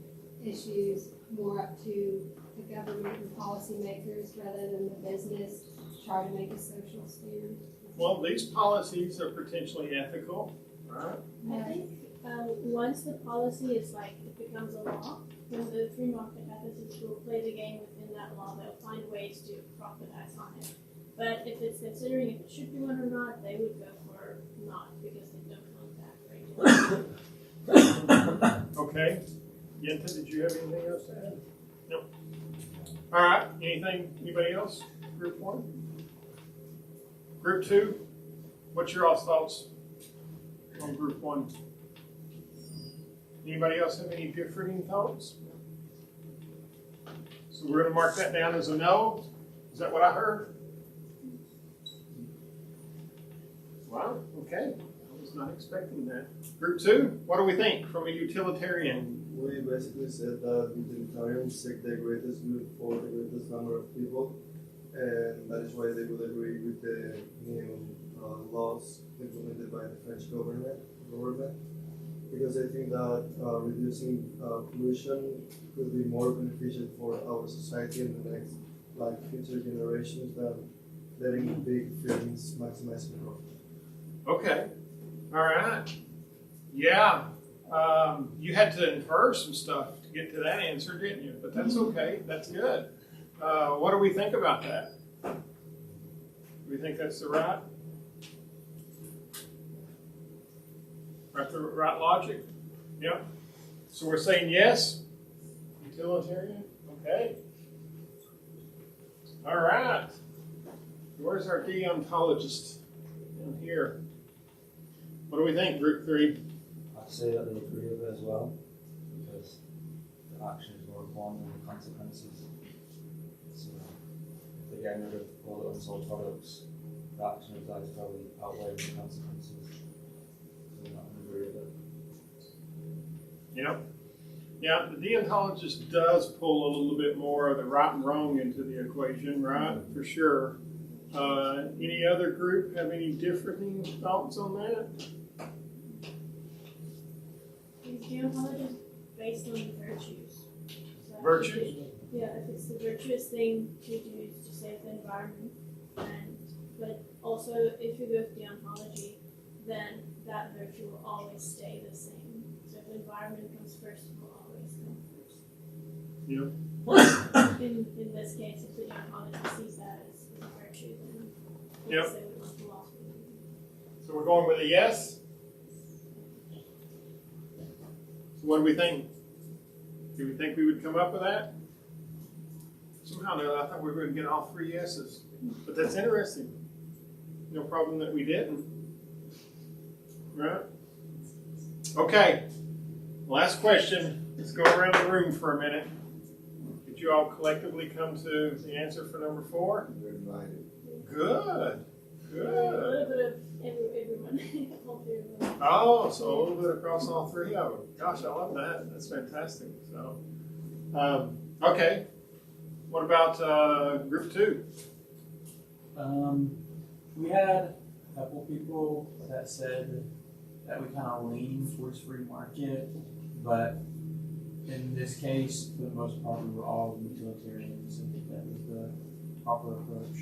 issues more up to the government and policymakers rather than the business try to make a social stand. Well, these policies are potentially ethical, right? I think once the policy is like, it becomes a law, then the free market ethicists will play the game within that law. They'll find ways to profitize on it. But if it's considering if it should be one or not, they would go for not because they don't want that regulation. Okay. Yenta, did you have anything else to add? No. All right. Anybody else? Group one? Group two? What's your all's thoughts on group one? Anybody else have any differing thoughts? So we're going to mark that down as a no. Is that what I heard? Wow, okay. I was not expecting that. Group two, what do we think from a utilitarian? We basically said that utilitarians seek the greatest good for the greatest number of people, and that is why they would agree with the new laws implemented by the French government, because I think that reducing pollution could be more beneficial for our society in the next, future generations than letting big firms maximize the profit. Okay, all right. Yeah, you had to infer some stuff to get to that answer, didn't you? But that's okay, that's good. What do we think about that? Do we think that's the right logic? Yep. So we're saying yes? Utilitarian? Okay. All right. Where's our deontologist in here? What do we think, group three? I'd say that they agree with it as well, because the action is more important than the consequences. So if they're getting rid of all the unsold products, the action is probably outweighing the consequences. So they're not going to agree with it. Yep. Yeah, the deontologist does pull a little bit more of the right and wrong into the equation, right? For sure. Any other group have any differing thoughts on that? Is deontology based on the virtues? So Virtues? If it's the virtuous thing to do is to save the environment, but also if you go with deontology, then that virtue will always stay the same. So if the environment comes first, it will always come first. Yeah. In this case, if the deontologist sees that as a virtue, then Yep. they would want the law to be. So we're going with a yes? So what do we think? Do we think we would come up with that? Somehow, no, I thought we were going to get all three yeses. But that's interesting. No problem that we didn't. Right? Okay. Last question. Let's go around the room for a minute. Did you all collectively come to the answer for number 4? We're invited. Good. A little bit of everyone. All three of them. Oh, so a little bit across all three of them. Gosh, I love that. That's fantastic. So, okay. What about group 2? We had a couple people that said that we kind of lean towards free market, but in this case, for the most part, we were all utilitarians. I think that was the proper approach.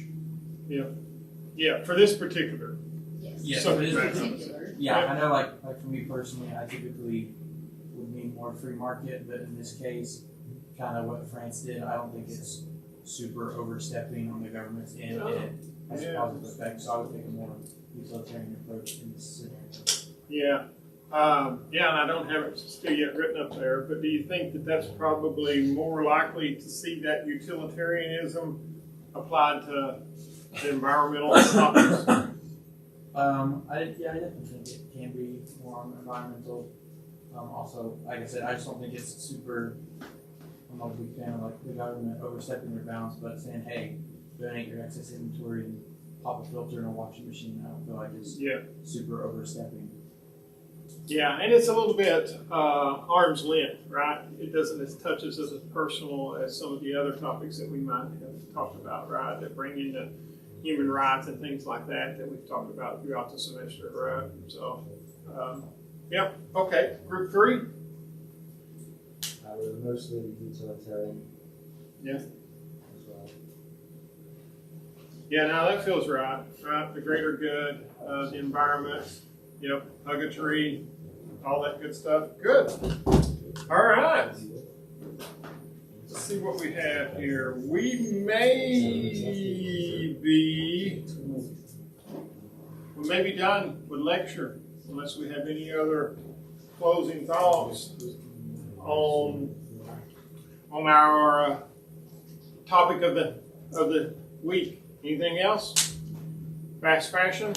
Yeah, for this particular. Yes. For this subject matter. Particular. Yeah, I know, like for me personally, I typically would mean more free market, but in this case, kind of what France did, I don't think it's super overstepping on the government's end, and it has a positive effect. So I would take a more utilitarian approach in this scenario. Yeah. And I don't have it still yet written up there, but do you think that that's probably more likely to see that utilitarianism applied to the environmental topics? I definitely think it can be more environmental. Also, like I said, I just don't think it's super. I'm not a big fan of like the government overstepping their bounds, but saying, "Hey, donate your excess inventory and pop a filter in a washing machine." I don't feel like it's super overstepping. Yeah, and it's a little bit arm's length, right? It doesn't touch us as personal as some of the other topics that we might have talked about, right? That bring into human rights and things like that we've talked about throughout the semester, right? So, okay. Group 3? I was mostly utilitarian. Yeah. As well. Yeah, now that feels right? The greater good, the environment, hug a tree, all that good stuff. Good. All right. Let's see what we have here. We may be done with lecture unless we have any other closing thoughts on our topic of the week. Anything else? Fast fashion?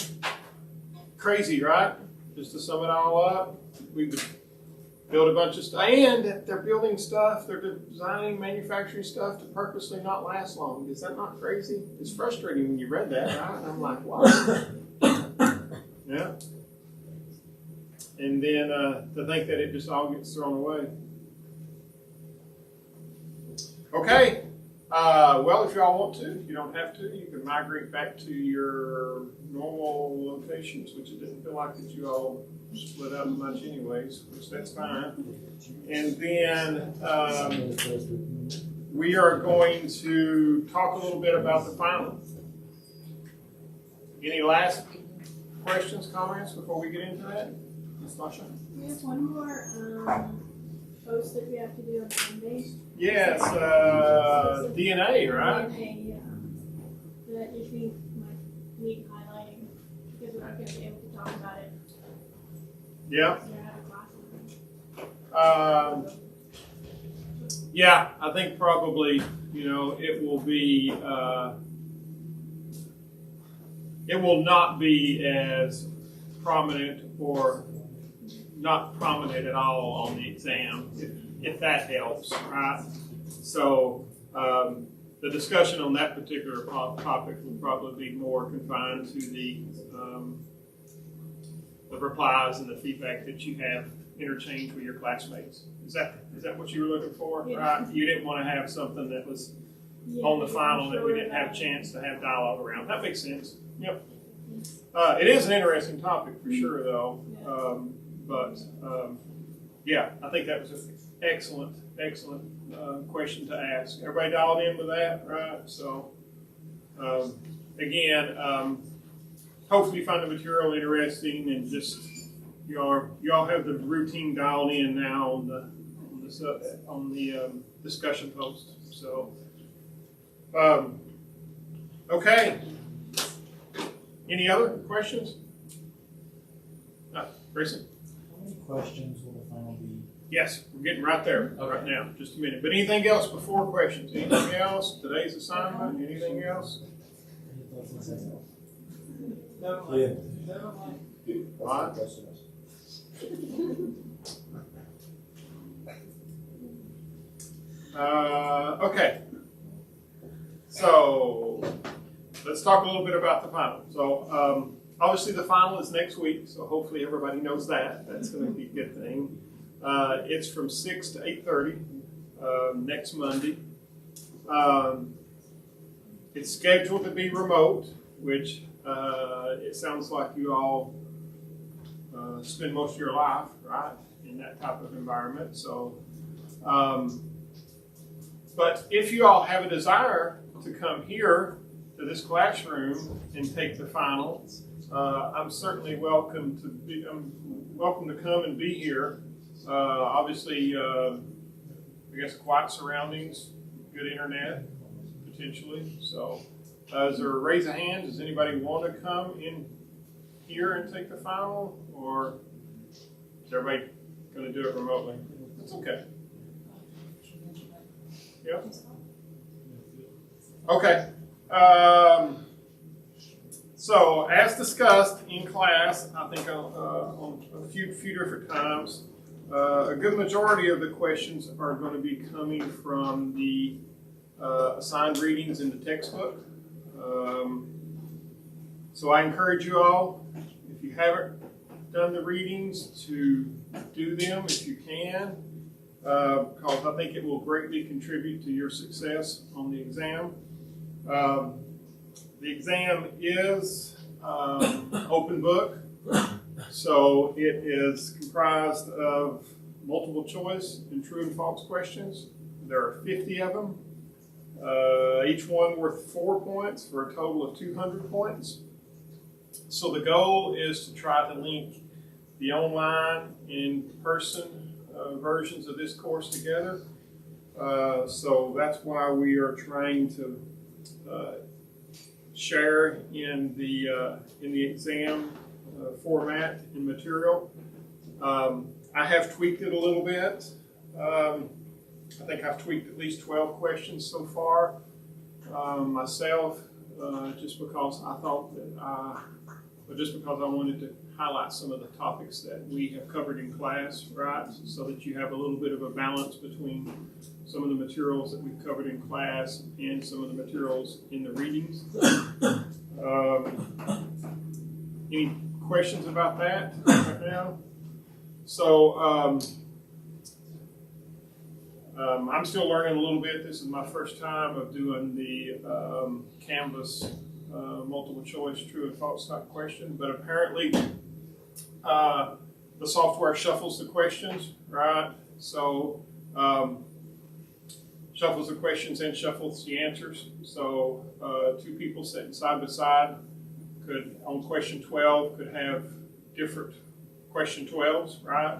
Crazy, right? Just to sum it all up, we would build a bunch of stuff, and they're building stuff, they're designing, manufacturing stuff to purposely not last long. Is that not crazy? It's frustrating when you read that, right? And I'm like, wow. Yeah. And then to think that it just all gets thrown away. Okay. Well, if y'all want to, you don't have to. You can migrate back to your normal locations, which it didn't feel like that you all split up much anyways, which that's fine. And then we are going to talk a little bit about the final. Any last questions, comments before we get into that? Ms. Masha? We have one more post that we have to do on Monday. Yes, DNA, right? DNA, yeah. That you think might need highlighting because we're not going to be able to talk about it. Yeah. So we're out of class. Yeah, I think probably, it will be, it will not be as prominent or not prominent at all on the exam, if that helps, right? So the discussion on that particular topic will probably be more confined to the replies and the feedback that you have interchanged with your classmates. Is that what you were looking for? Yeah. Right? You didn't want to have something that was on the final that we didn't have a chance to have dialogue around. That makes sense. Yep. It is an interesting topic for sure, though. Yeah, I think that was an excellent question to ask. Everybody dialed in with that, right? So, again, hopefully you find the material interesting and just you all have the routine dialed in now on the discussion post. So, okay. Any other questions? Grayson? How many questions will the final be? Yes, we're getting right there right now. Just a minute. But anything else before questions? Anything else? Today's assignment? Anything else? Yeah. What? Okay. So let's talk a little bit about the final. So obviously the final is next week, so hopefully everybody knows that. That's going to be a good thing. It's from 6 to 8:30 next Monday. It's scheduled to be remote, which it sounds like you all spend most of your life, right, in that type of environment. So, but if you all have a desire to come here to this classroom and take the final, I'm certainly welcome to come and be here. Obviously, I guess quiet surroundings, good internet, potentially. So, is there a raise of hands? Does anybody want to come in here and take the final, or is everybody going to do it remotely? That's okay. Yeah. Okay. So, as discussed in class, I think on a few different times, a good majority of the questions are going to be coming from the assigned readings in the textbook. So I encourage you all, if you haven't done the readings, to do them if you can, because I think it will greatly contribute to your success on the exam. The exam is open book, so it is comprised of multiple choice and true and false questions. There are 50 of them, each one worth 4 points for a total of 200 points. So the goal is to try to link the online and in-person versions of this course together. So that's why we are trying to share in the exam format and material. I have tweaked it a little bit. I think I've tweaked at least 12 questions so far myself, just because I thought that just because I wanted to highlight some of the topics that we have covered in class, right? So that you have a little bit of a balance between some of the materials that we've covered in class and some of the materials in the readings. Any questions about that right now? So I'm still learning a little bit. This is my first time of doing the Canvas multiple choice true and false type question, but apparently the software shuffles the questions, right? So shuffles the questions and shuffles the answers. So two people sitting side by side could, on question 12, could have different question 12s, right?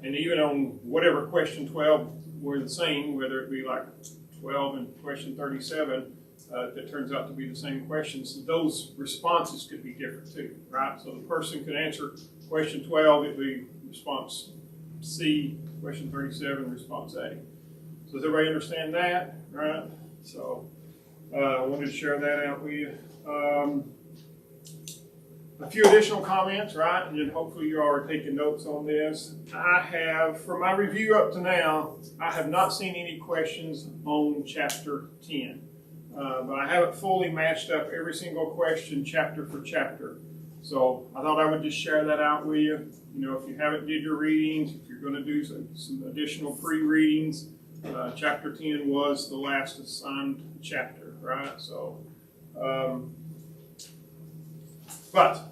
And even on whatever question 12 were the same, whether it be like 12 and question 37, that turns out to be the same questions, those responses could be different too, right? So the person could answer question 12, it would be response C, question 37, response A. So does everybody understand that, right? So I wanted to share that out with you. A few additional comments, right? And then hopefully you all are taking notes on this. I have, for my review up to now, I have not seen any questions on chapter 10. But I haven't fully matched up every single question chapter for chapter. So I thought I would just share that out with you. You know, if you haven't did your readings, if you're going to do some additional pre-readings, chapter 10 was the last assigned chapter, right? So, but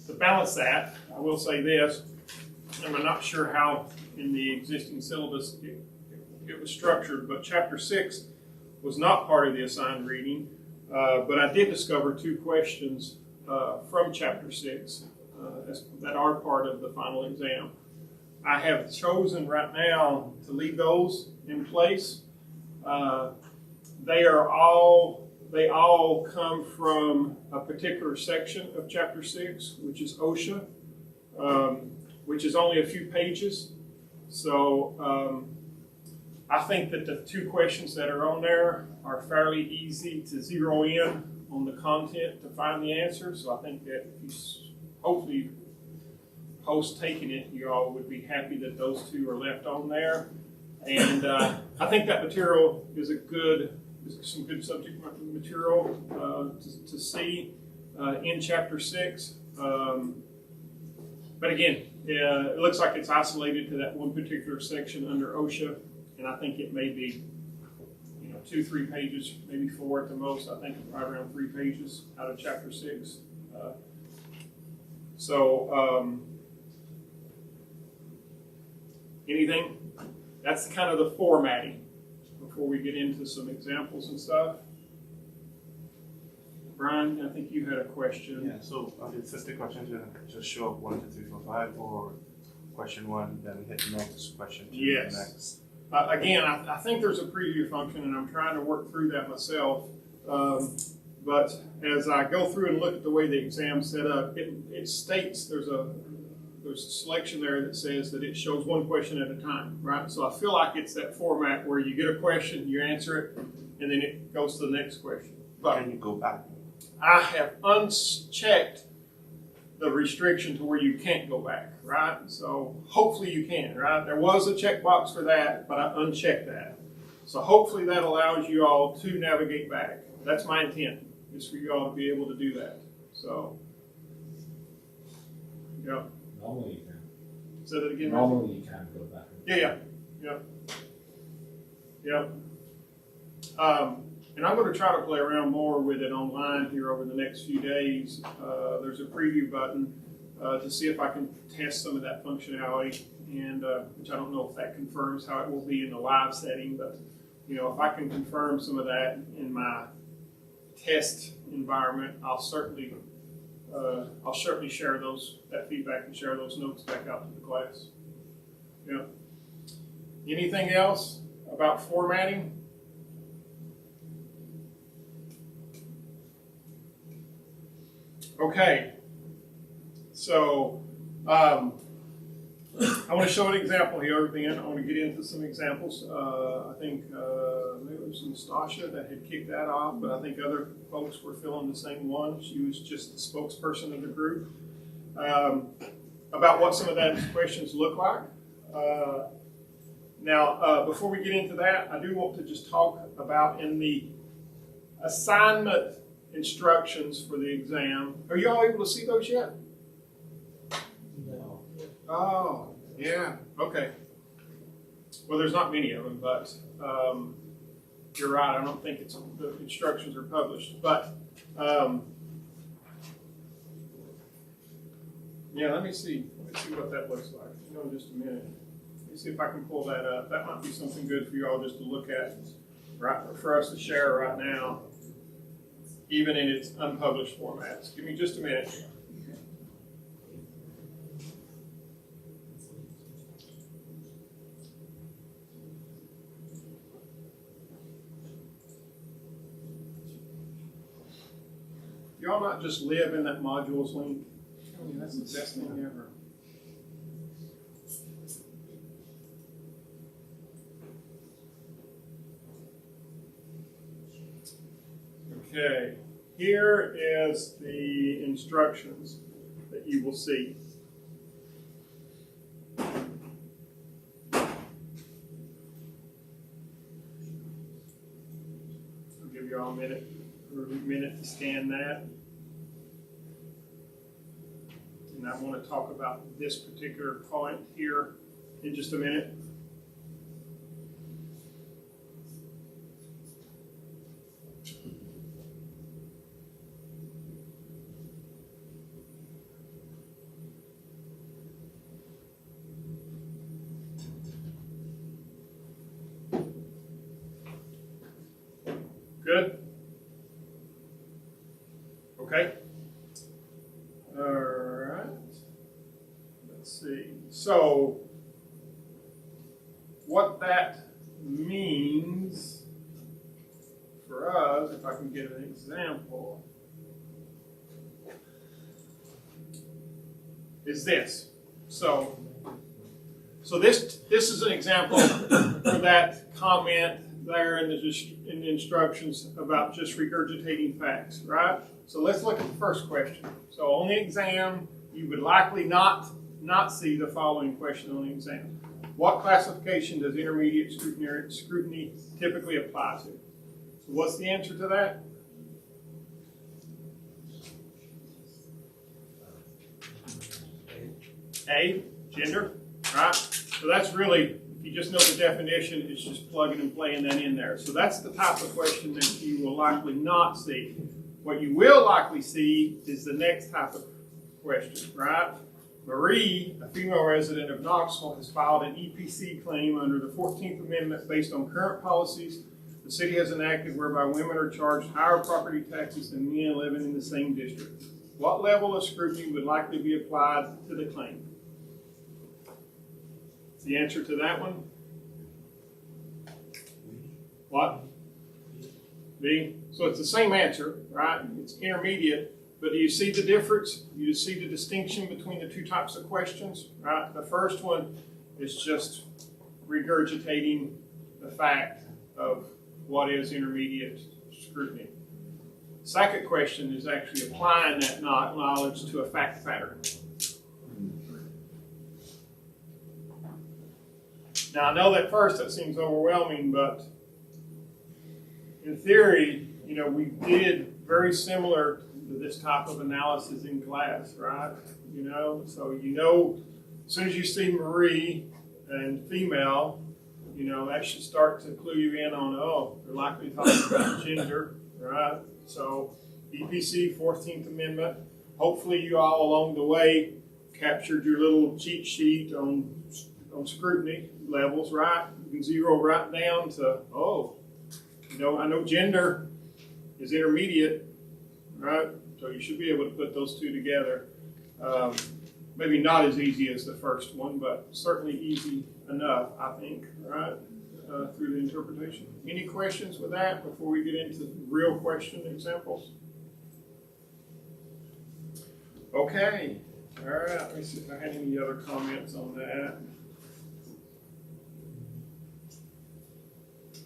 to balance that, I will say this, and I'm not sure how in the existing syllabus it was structured, but chapter 6 was not part of the assigned reading, but I did discover 2 questions from chapter 6 that are part of the final exam. I have chosen right now to leave those in place. They all come from a particular section of chapter 6, which is OSHA, which is only a few pages. So I think that the 2 questions that are on there are fairly easy to zero in on the content to find the answer. So I think that if you hopefully post taking it, you all would be happy that those 2 are left on there. And I think that material is some good subject material to see in chapter 6. But again, it looks like it's isolated to that one particular section under OSHA. And I think it may be, 2-3 pages, maybe 4 at the most. I think right around 3 pages out of chapter 6. Anything? That's kind of the formatting before we get into some examples and stuff. Brian, I think you had a question. Yeah, so is the question to just show up 1, 2, 3, 4, 5, or question 1, then hit next, question 2, Yes. next? Again, I think there's a preview function, and I'm trying to work through that myself. But as I go through and look at the way the exam's set up, it states there's a selection there that says that it shows one question at a time, right? So I feel like it's that format where you get a question, you answer it, and then it goes to the next question. But Can you go back? I have unchecked the restriction to where you can't go back, right? So hopefully you can, right? There was a checkbox for that, but I unchecked that. So hopefully that allows you all to navigate back. That's my intent, is for you all to be able to do that. So, yeah. Normally you can. Say that again. Normally you can go back. Yeah. And I'm going to try to play around more with it online here over the next few days. There's a preview button to see if I can test some of that functionality, and which I don't know if that confirms how it will be in the live setting, but if I can confirm some of that in my test environment, I'll certainly share that feedback and share those notes back out to the class. Yeah. Anything else about formatting? Okay. So I want to show an example here. Then I want to get into some examples. I think maybe it was Nastasha that had kicked that off, but I think other folks were filling the same one. She was just the spokesperson of the group. About what some of those questions look like. Now, before we get into that, I do want to just talk about in the assignment instructions for the exam. Are you all able to see those yet? No. Oh, yeah. Okay. Well, there's not many of them, but you're right. I don't think the instructions are published. But yeah, let me see what that looks like. In just a minute. Let me see if I can pull that up. That might be something good for you all just to look at, right? For us to share right now, even in its unpublished formats. Give me just a minute. Y'all not just live in that modules link? I mean, that's the best thing ever. Okay, here is the instructions that you will see. I'll give you all a minute to scan that. And I want to talk about this particular point here in just a minute. Good? Okay. All right. Let's see. So, what that means for us, if I can get an example, is this. So this is an example for that comment there in the instructions about just regurgitating facts, right? So let's look at the first question. So on the exam, you would likely not see the following question on the exam. What classification does intermediate scrutiny typically apply to? So what's the answer to that? A, gender, right? So that's really, If you just know the definition, it's just plugging and playing that in there. So that's the type of question that you will likely not see. What you will likely see is the next type of question, right? Marie, a female resident of Knoxville, has filed an EPC claim under the 14th Amendment based on current policies the city has enacted whereby women are charged higher property taxes than men living in the same district. What level of scrutiny would likely be applied to the claim? The answer to that one? What? B. So it's the same answer, right? It's intermediate, but do you see the difference? Do you see the distinction between the two types of questions, right? The first one is just regurgitating the fact of what is intermediate scrutiny. The second question is actually applying that knowledge to a fact pattern. Now, I know that first that seems overwhelming, but in theory, we did very similar to this type of analysis in class, right? So as soon as you see Marie and female, that should start to clue you in on, they're likely talking about gender, right? So EPC, 14th Amendment. Hopefully you all along the way captured your little cheat sheet on scrutiny levels, right? You can zero right down to, I know gender is intermediate, right? So you should be able to put those two together. Maybe not as easy as the first one, but certainly easy enough, I think, right? Through the interpretation. Any questions with that before we get into real question examples? Okay. All right. Let me see if I had any other comments on that.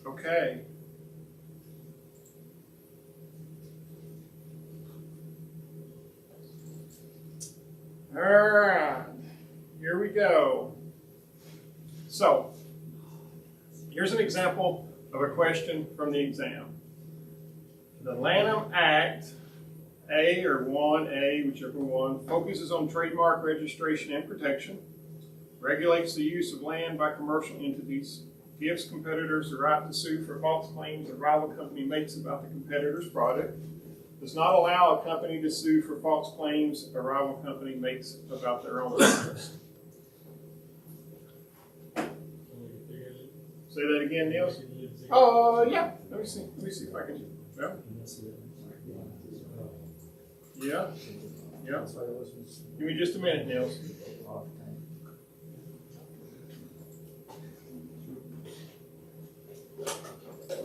Okay. All right. Here we go. So, here's an example of a question from the exam. The Lanham Act, A or 1A, whichever one, focuses on trademark registration and protection, regulates the use of land by commercial entities, gives competitors the right to sue for false claims a rival company makes about the competitor's product, does not allow a company to sue for false claims a rival company makes about their own products. Say that again, Niels. Yeah. Let me see if I can. Yeah. Yeah. Give me just a minute, Niels.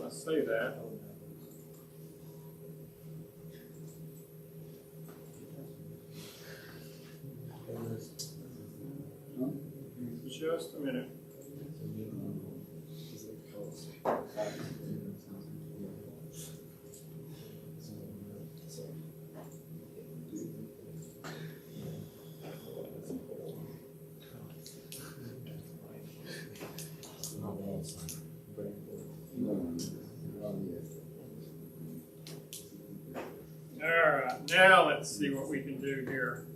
Let's say that. Just a minute. All right, now let's see what we can do here.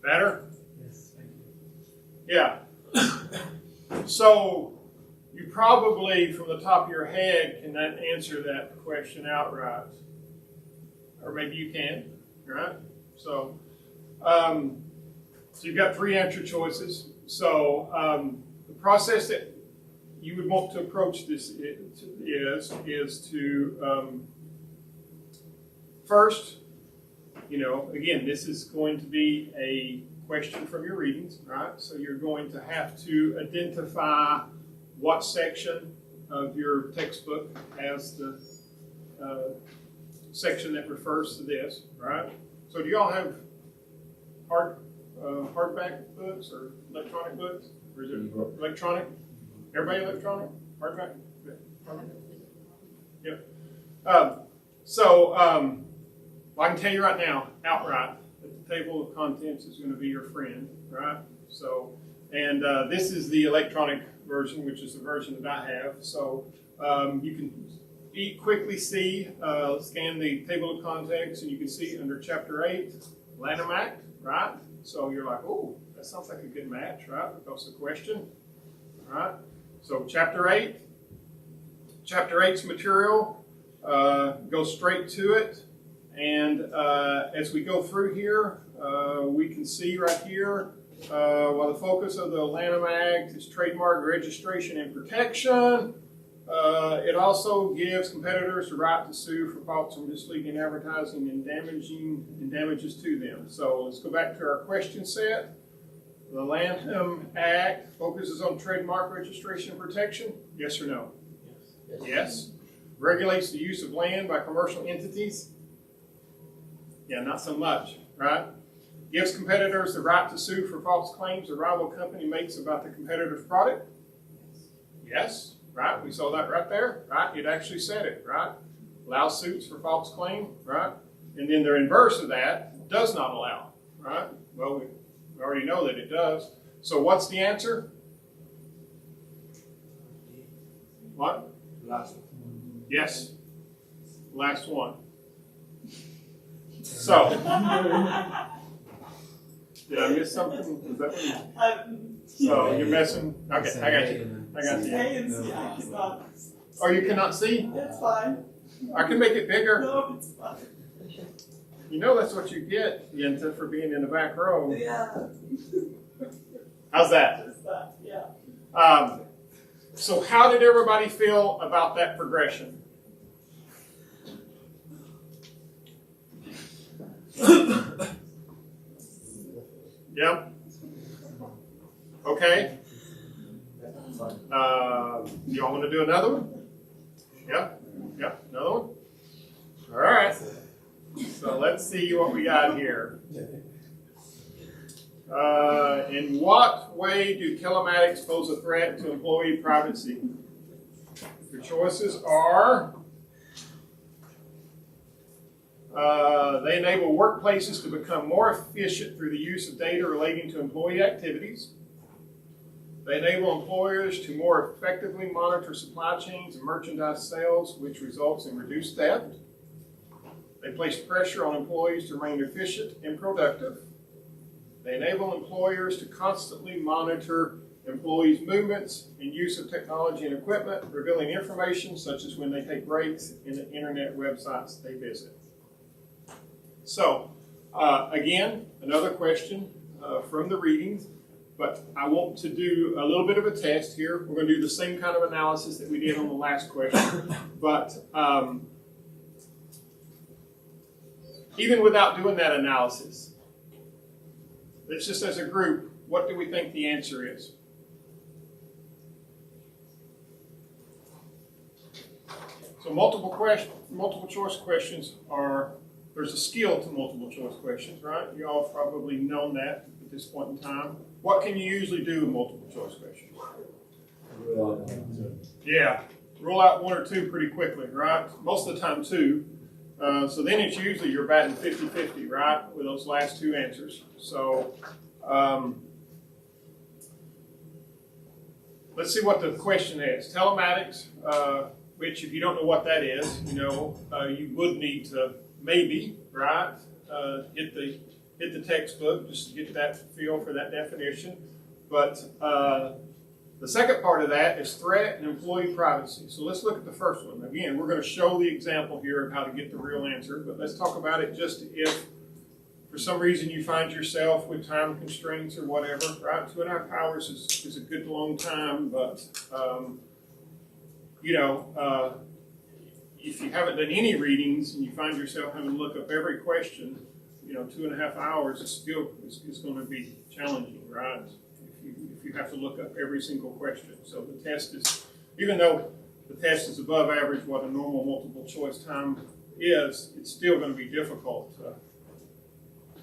Better? Yes, thank you. Yeah. So you probably, from the top of your head, cannot answer that question outright. Or maybe you can, right? So you've got three answer choices. So the process that you would want to approach this is to first, again, this is going to be a question from your readings, right? So you're going to have to identify what section of your textbook has the section that refers to this, right? So do you all have hardback books or electronic books? Or is it electronic? Everybody electronic? Hardback? Yep. I can tell you right now, outright, that the table of contents is going to be your friend, right? So, and this is the electronic version, which is the version that I have. So you can quickly see, scan the table of contents, and you can see under Chapter 8, Lanham Act, right? So you're like, oh, that sounds like a good match, right? Because the question, right? So chapter 8. Chapter 8's material, go straight to it. And as we go through here, we can see right here, while the focus of the Lanham Act is trademark registration and protection, it also gives competitors the right to sue for false or misleading advertising and damages to them. So let's go back to our question set. The Lanham Act focuses on trademark registration and protection. Yes or no? Yes. Yes. Regulates the use of land by commercial entities. Yeah, not so much, right? Gives competitors the right to sue for false claims a rival company makes about the competitor's product. Yes, right? We saw that right there, right? It actually said it, right? Allows suits for false claim, right? And then the inverse of that does not allow, right? Well, we already know that it does. So what's the answer? What? Last one. Yes. Last one. So, did I miss something? Was that what you... So you're messing? Okay, I got you. I got you. Oh, you cannot see? That's fine. I can make it bigger. No, it's fine. You know that's what you get, Yenta, for being in the back row. Yeah. How's that? Just that, yeah. So how did everybody feel about that progression? Yeah? Okay. Y'all want to do another one? Yeah? Yeah, another one? All right. So let's see what we got here. In what way do telematics pose a threat to employee privacy? Your choices are they enable workplaces to become more efficient through the use of data relating to employee activities. They enable employers to more effectively monitor supply chains and merchandise sales, which results in reduced theft. They place pressure on employees to remain efficient and productive. They enable employers to constantly monitor employees' movements and use of technology and equipment, revealing information such as when they take breaks in the internet websites they visit. So, again, another question from the readings, but I want to do a little bit of a test here. We're going to do the same kind of analysis that we did on the last question, but even without doing that analysis, let's just as a group, what do we think the answer is? So multiple choice questions are, there's a skill to multiple choice questions, right? You all have probably known that at this point in time. What can you usually do with multiple choice questions? Yeah, rule out one or two pretty quickly, right? Most of the time two. So then it's usually you're batting 50-50, right, with those last two answers. So let's see what the question is. Telematics, which if you don't know what that is, you would need to maybe, right, hit the textbook just to get that feel for that definition. But the second part of that is threat and employee privacy. So let's look at the first one. Again, we're going to show the example here of how to get the real answer, but let's talk about it just if for some reason you find yourself with time constraints or whatever, right? 2.5 hours is a good long time, but if you haven't done any readings and you find yourself having to look up every question, 2.5 hours is going to be challenging, right? If you have to look up every single question. So the test is, even though the test is above average what a normal multiple choice time is, it's still going to be difficult to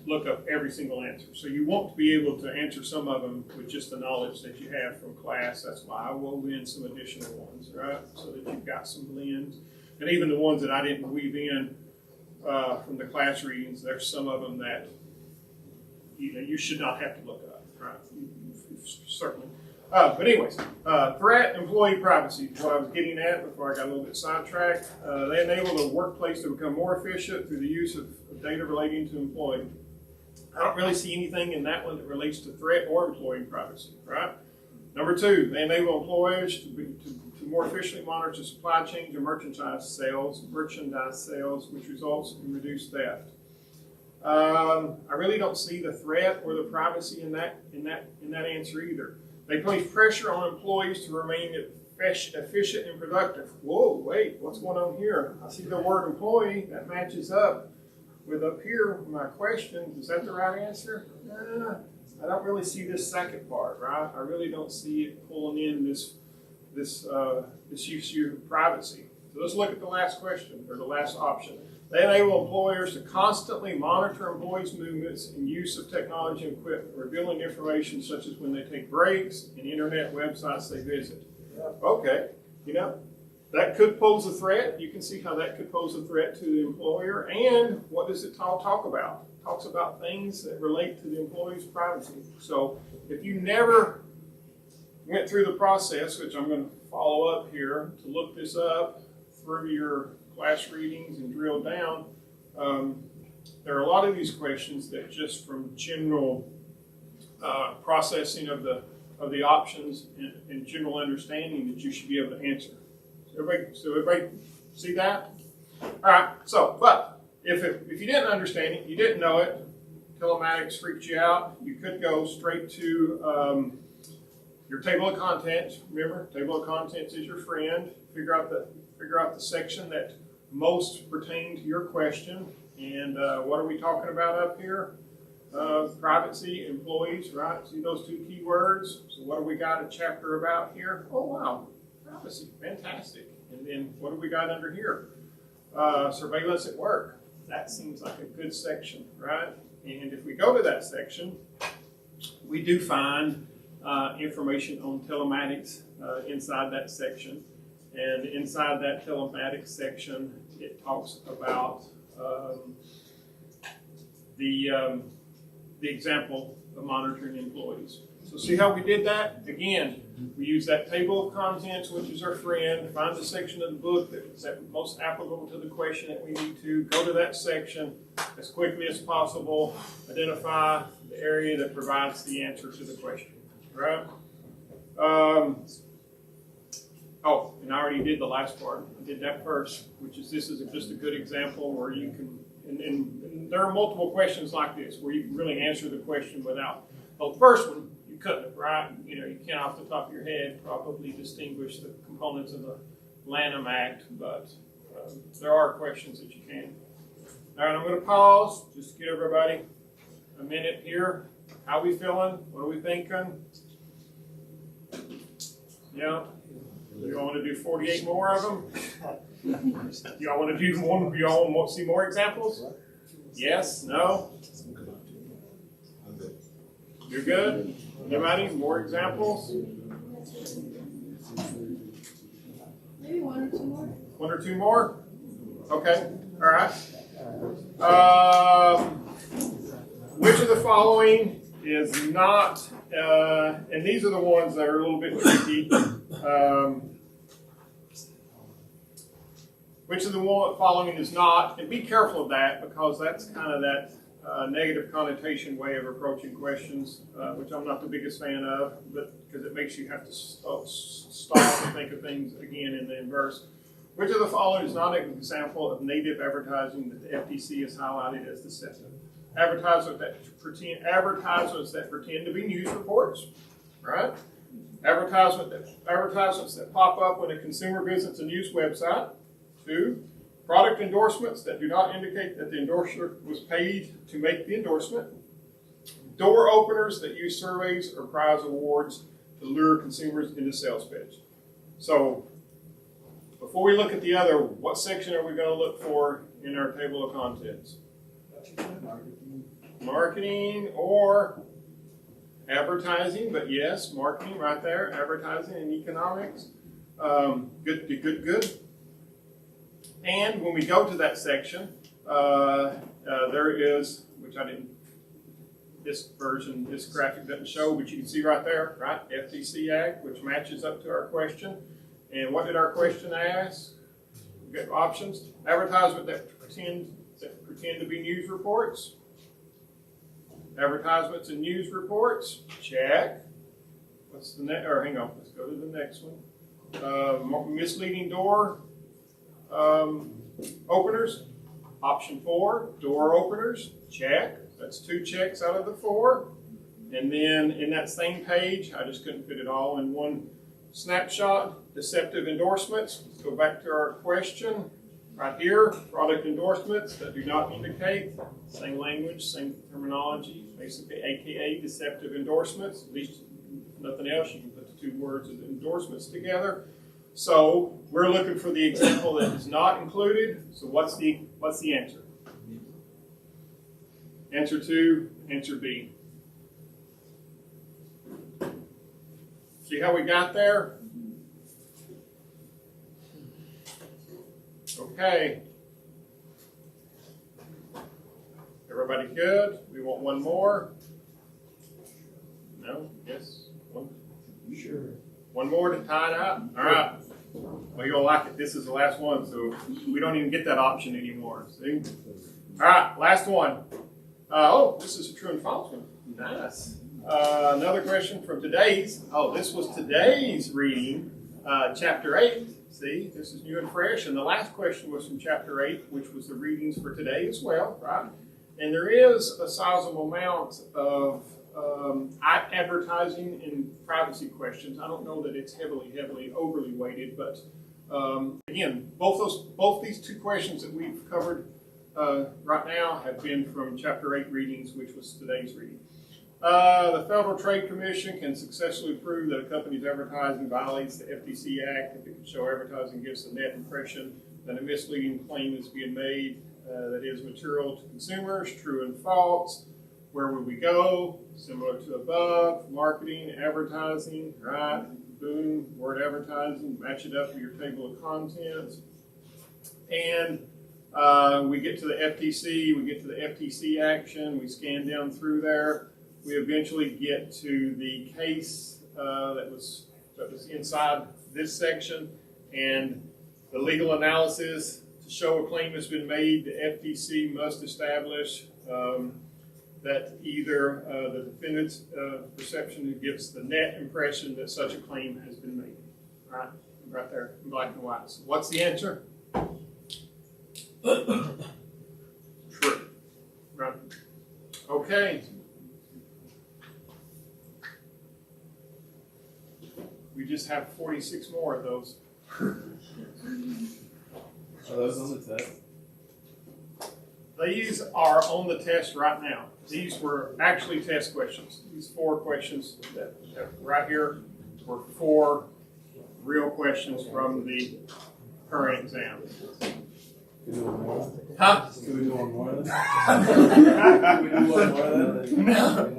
look up every single answer. So you want to be able to answer some of them with just the knowledge that you have from class. That's why I wove in some additional ones, right? So that you've got some blends. And even the ones that I didn't weave in from the class readings, there's some of them that you should not have to look up, right? Certainly. But anyways, threat, employee privacy is what I was getting at before I got a little bit sidetracked. They enable the workplace to become more efficient through the use of data relating to employee. I don't really see anything in that one that relates to threat or employee privacy, right? Number 2, they enable employers to more efficiently monitor supply chains and merchandise sales, which results in reduced theft. I really don't see the threat or the privacy in that answer either. They place pressure on employees to remain efficient and productive. Whoa, wait, what's going on here? I see the word employee, that matches up with up here, my question. Is that the right answer? I don't really see this second part, right? I really don't see it pulling in this issue of privacy. So let's look at the last question, or the last option. They enable employers to constantly monitor employees' movements and use of technology and equipment, revealing information such as when they take breaks and internet websites they visit. Okay, that could pose a threat. You can see how that could pose a threat to the employer. And what does it talk about? It talks about things that relate to the employee's privacy. So if you never went through the process, which I'm going to follow up here to look this up through your class readings and drill down, there are a lot of these questions that just from general processing of the options and general understanding that you should be able to answer. So everybody see that? All right. So, but if you didn't understand it, you didn't know it, telematics freaked you out, you could go straight to your table of contents. Remember, table of contents is your friend. Figure out the section that most pertain to your question. And what are we talking about up here? Privacy, employees, right? See those 2 key words? So what do we got a chapter about here? Oh, wow. Privacy, fantastic. And then what do we got under here? Surveillance at work. That seems like a good section, right? And if we go to that section, we do find information on telematics inside that section. And inside that telematics section, it talks about the example of monitoring employees. So see how we did that? Again, we use that table of contents, which is our friend, find the section of the book that's most applicable to the question that we need to, go to that section as quickly as possible, identify the area that provides the answer to the question, right? Oh, and I already did the last part. I did that first, which is this is just a good example where you can, and there are multiple questions like this where you can really answer the question without, well, the first one, you couldn't, right? You can't off the top of your head probably distinguish the components of the Lanham Act, but there are questions that you can. All right, I'm going to pause just to give everybody a minute here. How we feeling? What are we thinking? Yeah. You all want to do 48 more of them? Y'all want to do one? Y'all want to see more examples? Yes? No? I'm good. You're good? Anybody? More examples? Maybe 1 or 2 more. 1 or 2 more? Okay. All right. Which of the following is not, and these are the ones that are a little bit tricky. Which of the following is not, and be careful of that because that's kind of that negative connotation way of approaching questions, which I'm not the biggest fan of, but because it makes you have to stop and think of things again in the inverse. Which of the following is not an example of native advertising that the FTC has highlighted as deceptive? Advertisements that pretend to be news reports, right? Advertisements that pop up when a consumer visits a news website. 2, product endorsements that do not indicate that the endorser was paid to make the endorsement. Door openers that use surveys or prize awards to lure consumers into sales pitch. So, before we look at the other, what section are we going to look for in our table of contents? Marketing or advertising, but yes, marketing right there, advertising and economics. Good. And when we go to that section, there is, which I didn't, this version, this graphic doesn't show, but you can see right there, right? FTC Act, which matches up to our question. And what did our question ask? We got options. Advertisement that pretend to be news reports. Advertisements and news reports, check. what's the next, or hang on, let's go to the next one. Misleading door openers. Option 4, door openers, check. That's 2 checks out of the 4. And then in that same page, I just couldn't fit it all in one snapshot. Deceptive endorsements. Let's go back to our question. Right here, product endorsements that do not indicate, same language, same terminology, basically AKA deceptive endorsements. At least if nothing else, you can put the 2 words of endorsements together. So we're looking for the example that is not included. So what's the answer? Answer 2, answer B. See how we got there? Okay. Everybody good? We want one more? No? Yes? One? Sure. One more to tie it up? All right. Well, you'll like it. This is the last one, so we don't even get that option anymore. See? All right, last one. This is a true and false one. Nice. Another question from today's. This was today's reading, chapter 8. See, this is new and fresh. And the last question was from chapter 8, which was the readings for today as well, right? And there is a sizable amount of advertising and privacy questions. I don't know that it's heavily overly weighted, but again, both these 2 questions that we've covered right now have been from chapter 8 readings, which was today's reading. The Federal Trade Commission can successfully prove that a company's advertising violates the FTC Act if it can show advertising gives a net impression that a misleading claim is being made that is material to consumers, true and false. Where would we go? Similar to above, marketing, advertising, right? Boom, word advertising, match it up with your table of contents. And we get to the FTC, we get to the FTC action, we scan down through there. We eventually get to the case that was inside this section, and the legal analysis. To show a claim has been made, the FTC must establish that either the defendant's perception gives the net impression that such a claim has been made. Right there in black and white. So what's the answer? True. Right. Okay. We just have 46 more of those. Are those on the test? These are on the test right now. These were actually test questions. These 4 questions that right here were 4 real questions from the current exam. Can we do one more? Huh? Can we do one more then? Can we do one more then?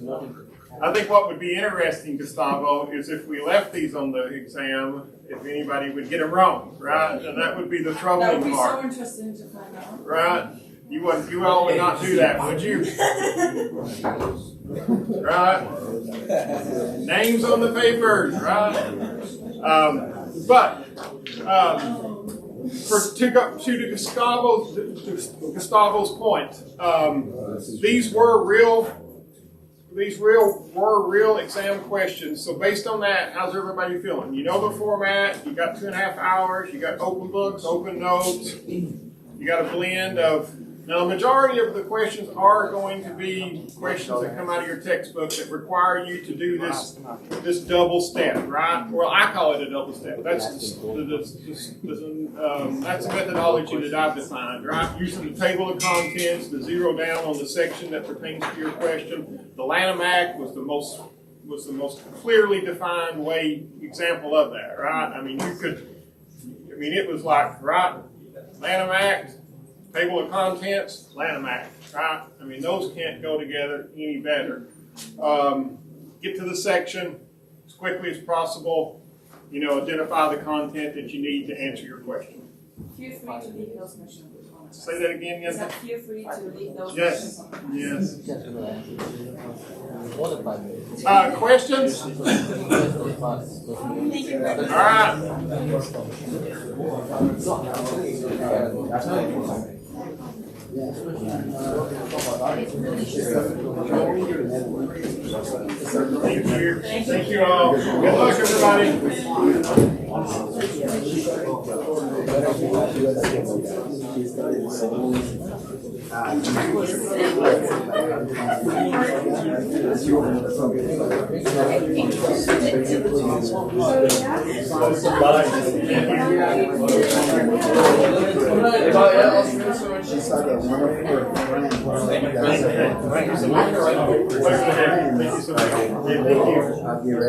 No. I think what would be interesting, Gustavo, is if we left these on the exam, if anybody would get them wrong, right? And that would be the troubling part. That would be so interesting to find out. Right? You all would not do that, would you? Right? Names on the papers, right? To Gustavo's point, these were real exam questions. So based on that, how's everybody feeling? You know the format. You got 2.5 hours. You got open books, open notes. You got a blend of. Now, the majority of the questions are going to be questions that come out of your textbook that require you to do this double step, right? Well, I call it a double step. That's that's a methodology that I've defined, right? Using the table of contents to zero down on the section that pertains to your question. The Lanham Act was the most clearly defined example of that, right? I mean, it was like, right, Lanham Act, table of contents, Lanham Act, right? I mean, those can't go together any better. Get to the section as quickly as possible. Identify the content that you need to answer your question. Feel free to leave those questions. Say that again, yes? Feel free to leave those questions. Yes. Questions? All right. It really should. Thank you all. Good luck, everybody. She's like a wonderful friend. Thank you so much. I'll be ready.